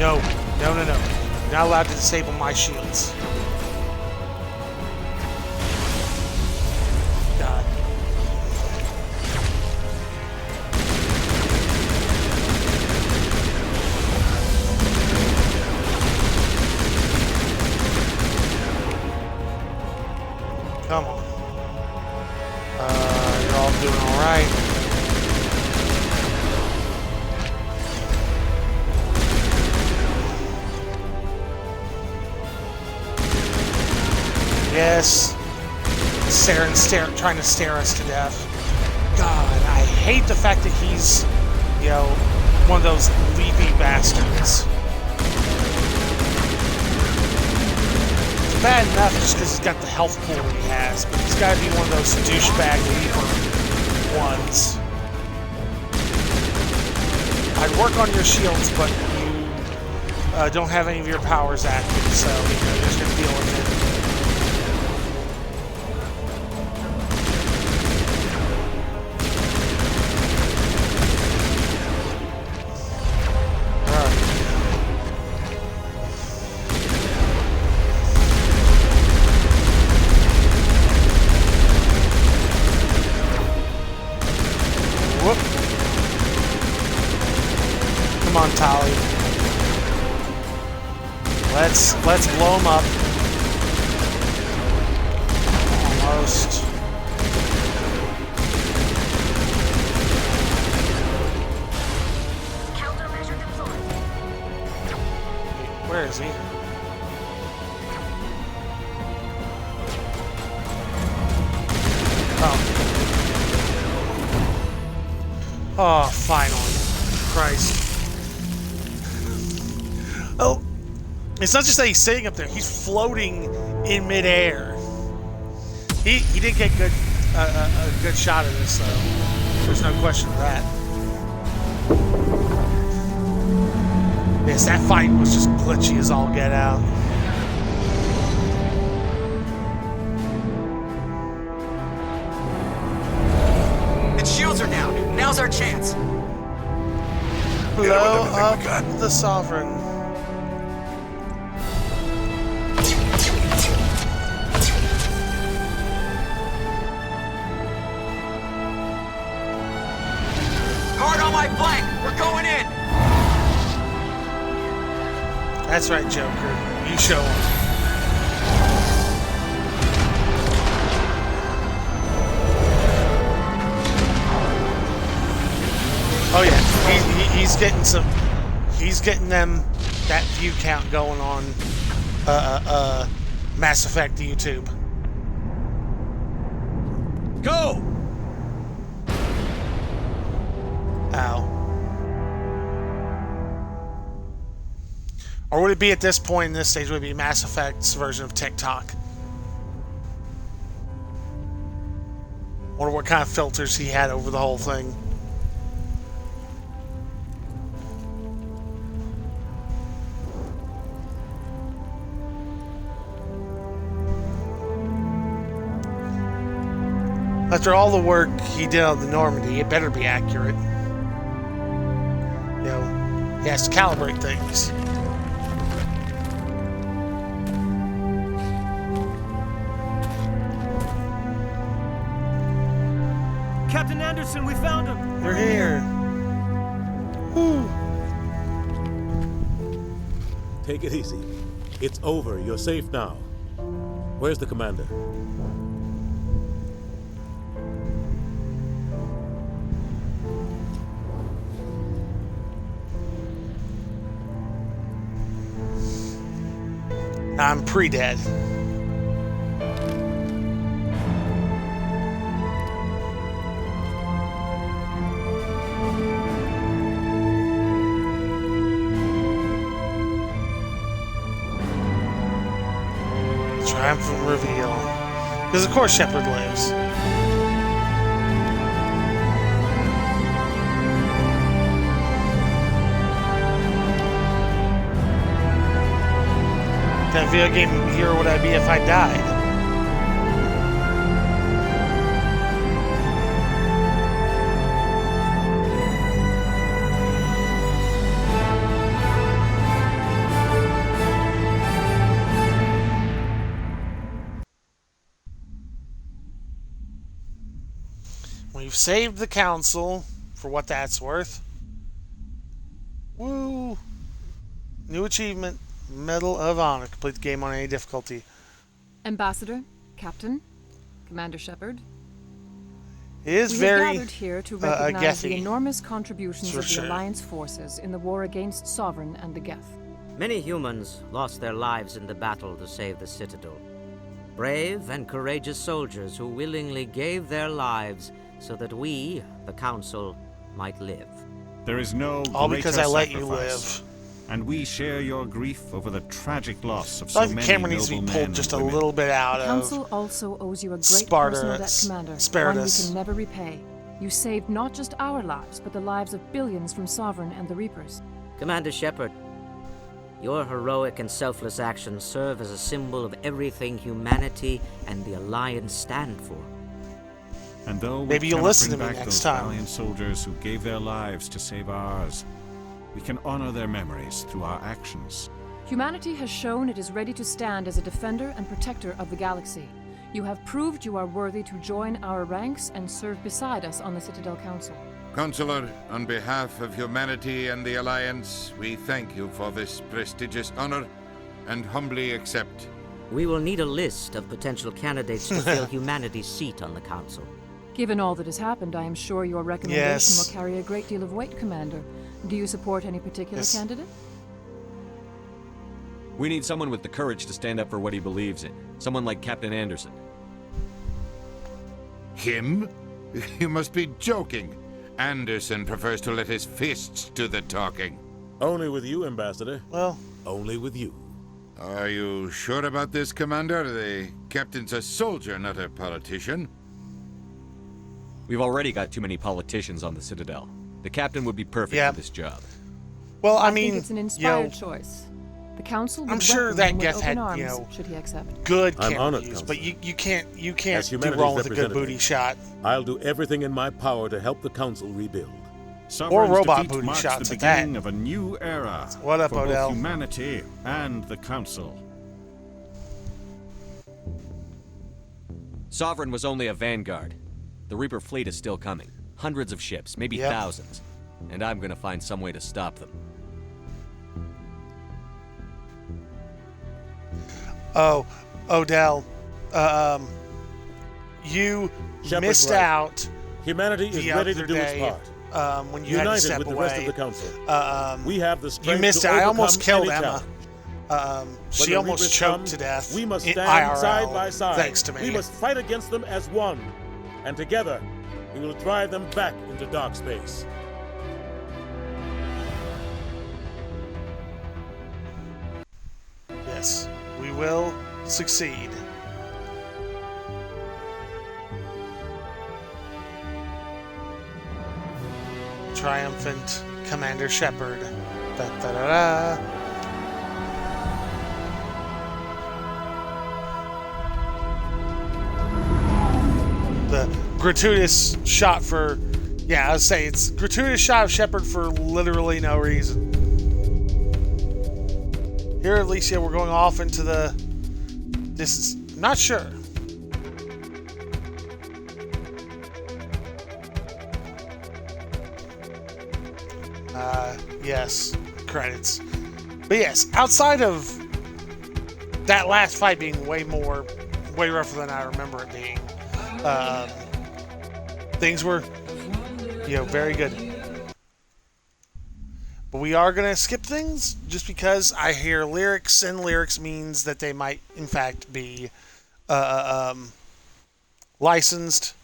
No. No. You're not allowed to disable my shields. God. Come on. You're all doing all right. Yes. Saren's trying to stare us to death. God, I hate the fact that he's, you know, one of those leapy bastards. It's bad enough just because he's got the health pool that he has, but he's got to be one of those douchebag leaper ones. I'd work on your shields, but you don't have any of your powers active, so you know, you're just going to deal with it. Come on, Tali. Let's blow him up. Almost. Countermeasure deployed. Where is he? Oh. Oh, finally. Christ. Oh, it's not just that he's sitting up there; he's floating in midair. He did get a good shot of this, though. There's no question of that. Yes, that fight was just glitchy as all get out. Its shields are down. Now's our chance. Blow up the Sovereign. Guard on my flank. We're going in. That's right, Joker. You show him. Oh yeah, he's getting some. He's getting them that view count going on. Mass Effect YouTube. Go. Ow. Or would it be at this point in this stage, would it be Mass Effect's version of TikTok? Wonder what kind of filters he had over the whole thing. After all the work he did on the Normandy, it better be accurate. You know, he has to calibrate things. Captain Anderson, we found him! They're here. Whew. Take it easy. It's over. You're safe now. Where's the commander? I'm pre-dead. Triumphant reveal. Because of course Shepard lives. What kind of video game hero would I be if I died? We've saved the council, for what that's worth. Woo! New achievement. Medal of Honor. Complete the game on any difficulty. Ambassador, Captain, Commander Shepard. It is we very have gathered here to recognize the Gethy. enormous contributions For of the sure. Alliance forces in the war against Sovereign and the Geth. Many humans lost their lives in the battle to save the Citadel. Brave and courageous soldiers who willingly gave their lives so that we, the Council, might live. There is no All greater because I let you sacrifice. live. And we share your grief over the tragic loss of I so think the many camera needs to noble be men pulled just a and women. little bit out The of Council also owes you a great Sparta- personal debt, Commander, one we Spiritus. can never repay. You saved not just our lives, but the lives of billions from Sovereign and the Reapers. Commander Shepard, your heroic and selfless actions serve as a symbol of everything humanity and the Alliance stand for. And though we Maybe you'll cannot listen to bring me back next those time. valiant soldiers who gave their lives to save ours, we can honor their memories through our actions. Humanity has shown it is ready to stand as a defender and protector of the galaxy. You have proved you are worthy to join our ranks and serve beside us on the Citadel Council. Counselor, on behalf of humanity and the Alliance, we thank you for this prestigious honor and humbly accept. We will need a list of potential candidates to fill humanity's seat on the Council. Given all that has happened, I am sure your recommendation Yes. will carry a great deal of weight, Commander. Do you support any particular Yes. candidate? We need someone with the courage to stand up for what he believes in. Someone like Captain Anderson. Him? You must be joking. Anderson prefers to let his fists do the talking. Only with you, Ambassador. Well, only with you. Are you sure about this, Commander? The captain's a soldier, not a politician. We've already got too many politicians on the Citadel. The captain would be perfect Yeah. for this job. Well, I think mean, it's an you inspired know, choice. The Council would I'm sure welcome that him with Geth open had, arms, you know, should he accept. good I'm camera honored, views, but you can't As do humanity's wrong with a good representative, booty shot. I'll do everything in my power to help the Council rebuild. Sovereign's robot defeat booty marks shots the at that. beginning of a new era What up, for Odell? both humanity and the Council. Sovereign was only a vanguard. The Reaper fleet is still coming. Hundreds of ships, maybe Yep. thousands. And I'm gonna find some way to stop them. Oh, Odell, you Shepard's missed right. out. Humanity is the ready to other do day, its part. when you had to United step with the away. rest of the Council. We have the strength You missed to it. I overcome almost killed any Emma. challenge. When She the almost Reapers choked come, to death. We must in stand IRL, side by side. Thanks to me. We must fight against them as one. And together, we will drive them back into dark space. Yes, we will succeed. triumphant Commander Shepard. Da, da, da, da. The gratuitous shot for... Yeah, I would say it's gratuitous shot of Shepard for literally no reason. Here, Alicia, we're going off into the... This is... Not sure. Yes. Credits. But yes, outside of that last fight being way rougher than I remember it being, things were, very good. But we are going to skip things just because I hear lyrics, and lyrics means that they might, in fact, be licensed.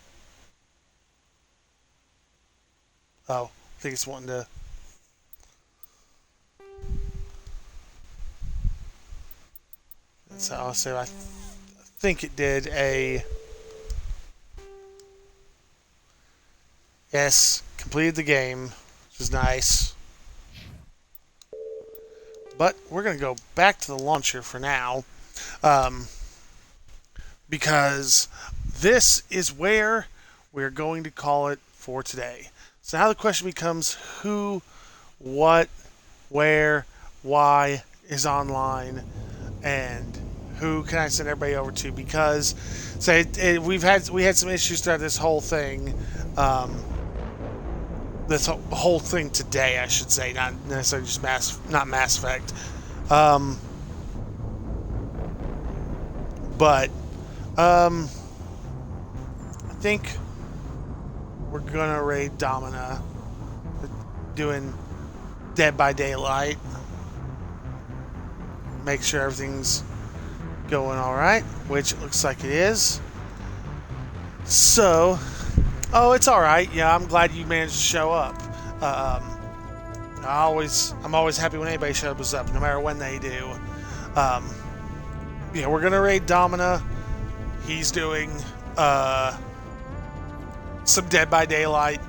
Oh, I think it's wanting to... So I'll say I think it did a... Yes, completed the game, which is nice. But we're going to go back to the launcher for now. Because this is where we're going to call it for today. So now the question becomes who, what, where, why is online, and who can I send everybody over to? Because we had some issues throughout this whole thing. This whole thing today, I should say, not necessarily just not Mass Effect. But I think we're gonna raid Domina, doing Dead by Daylight. Make sure everything's going all right, which it looks like it is. So, it's all right. Yeah, I'm glad you managed to show up. I'm always happy when anybody shows up, no matter when they do. We're gonna raid Domina. He's doing some Dead by Daylight,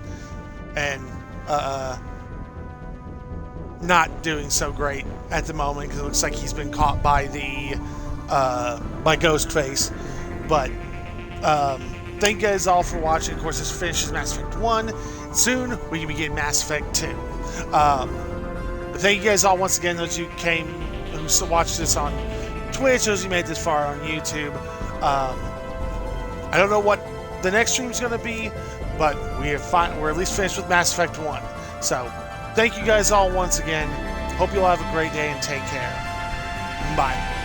and not doing so great at the moment because it looks like he's been caught by by Ghostface. But thank you guys all for watching. Of course, this finishes Mass Effect 1. Soon we can be getting Mass Effect 2. But thank you guys all once again, those who watched this on Twitch, those who made this far on YouTube. I don't know what the next stream is going to be, but we're at least finished with Mass Effect 1. So thank you guys all once again. Hope you all have a great day and take care. Bye.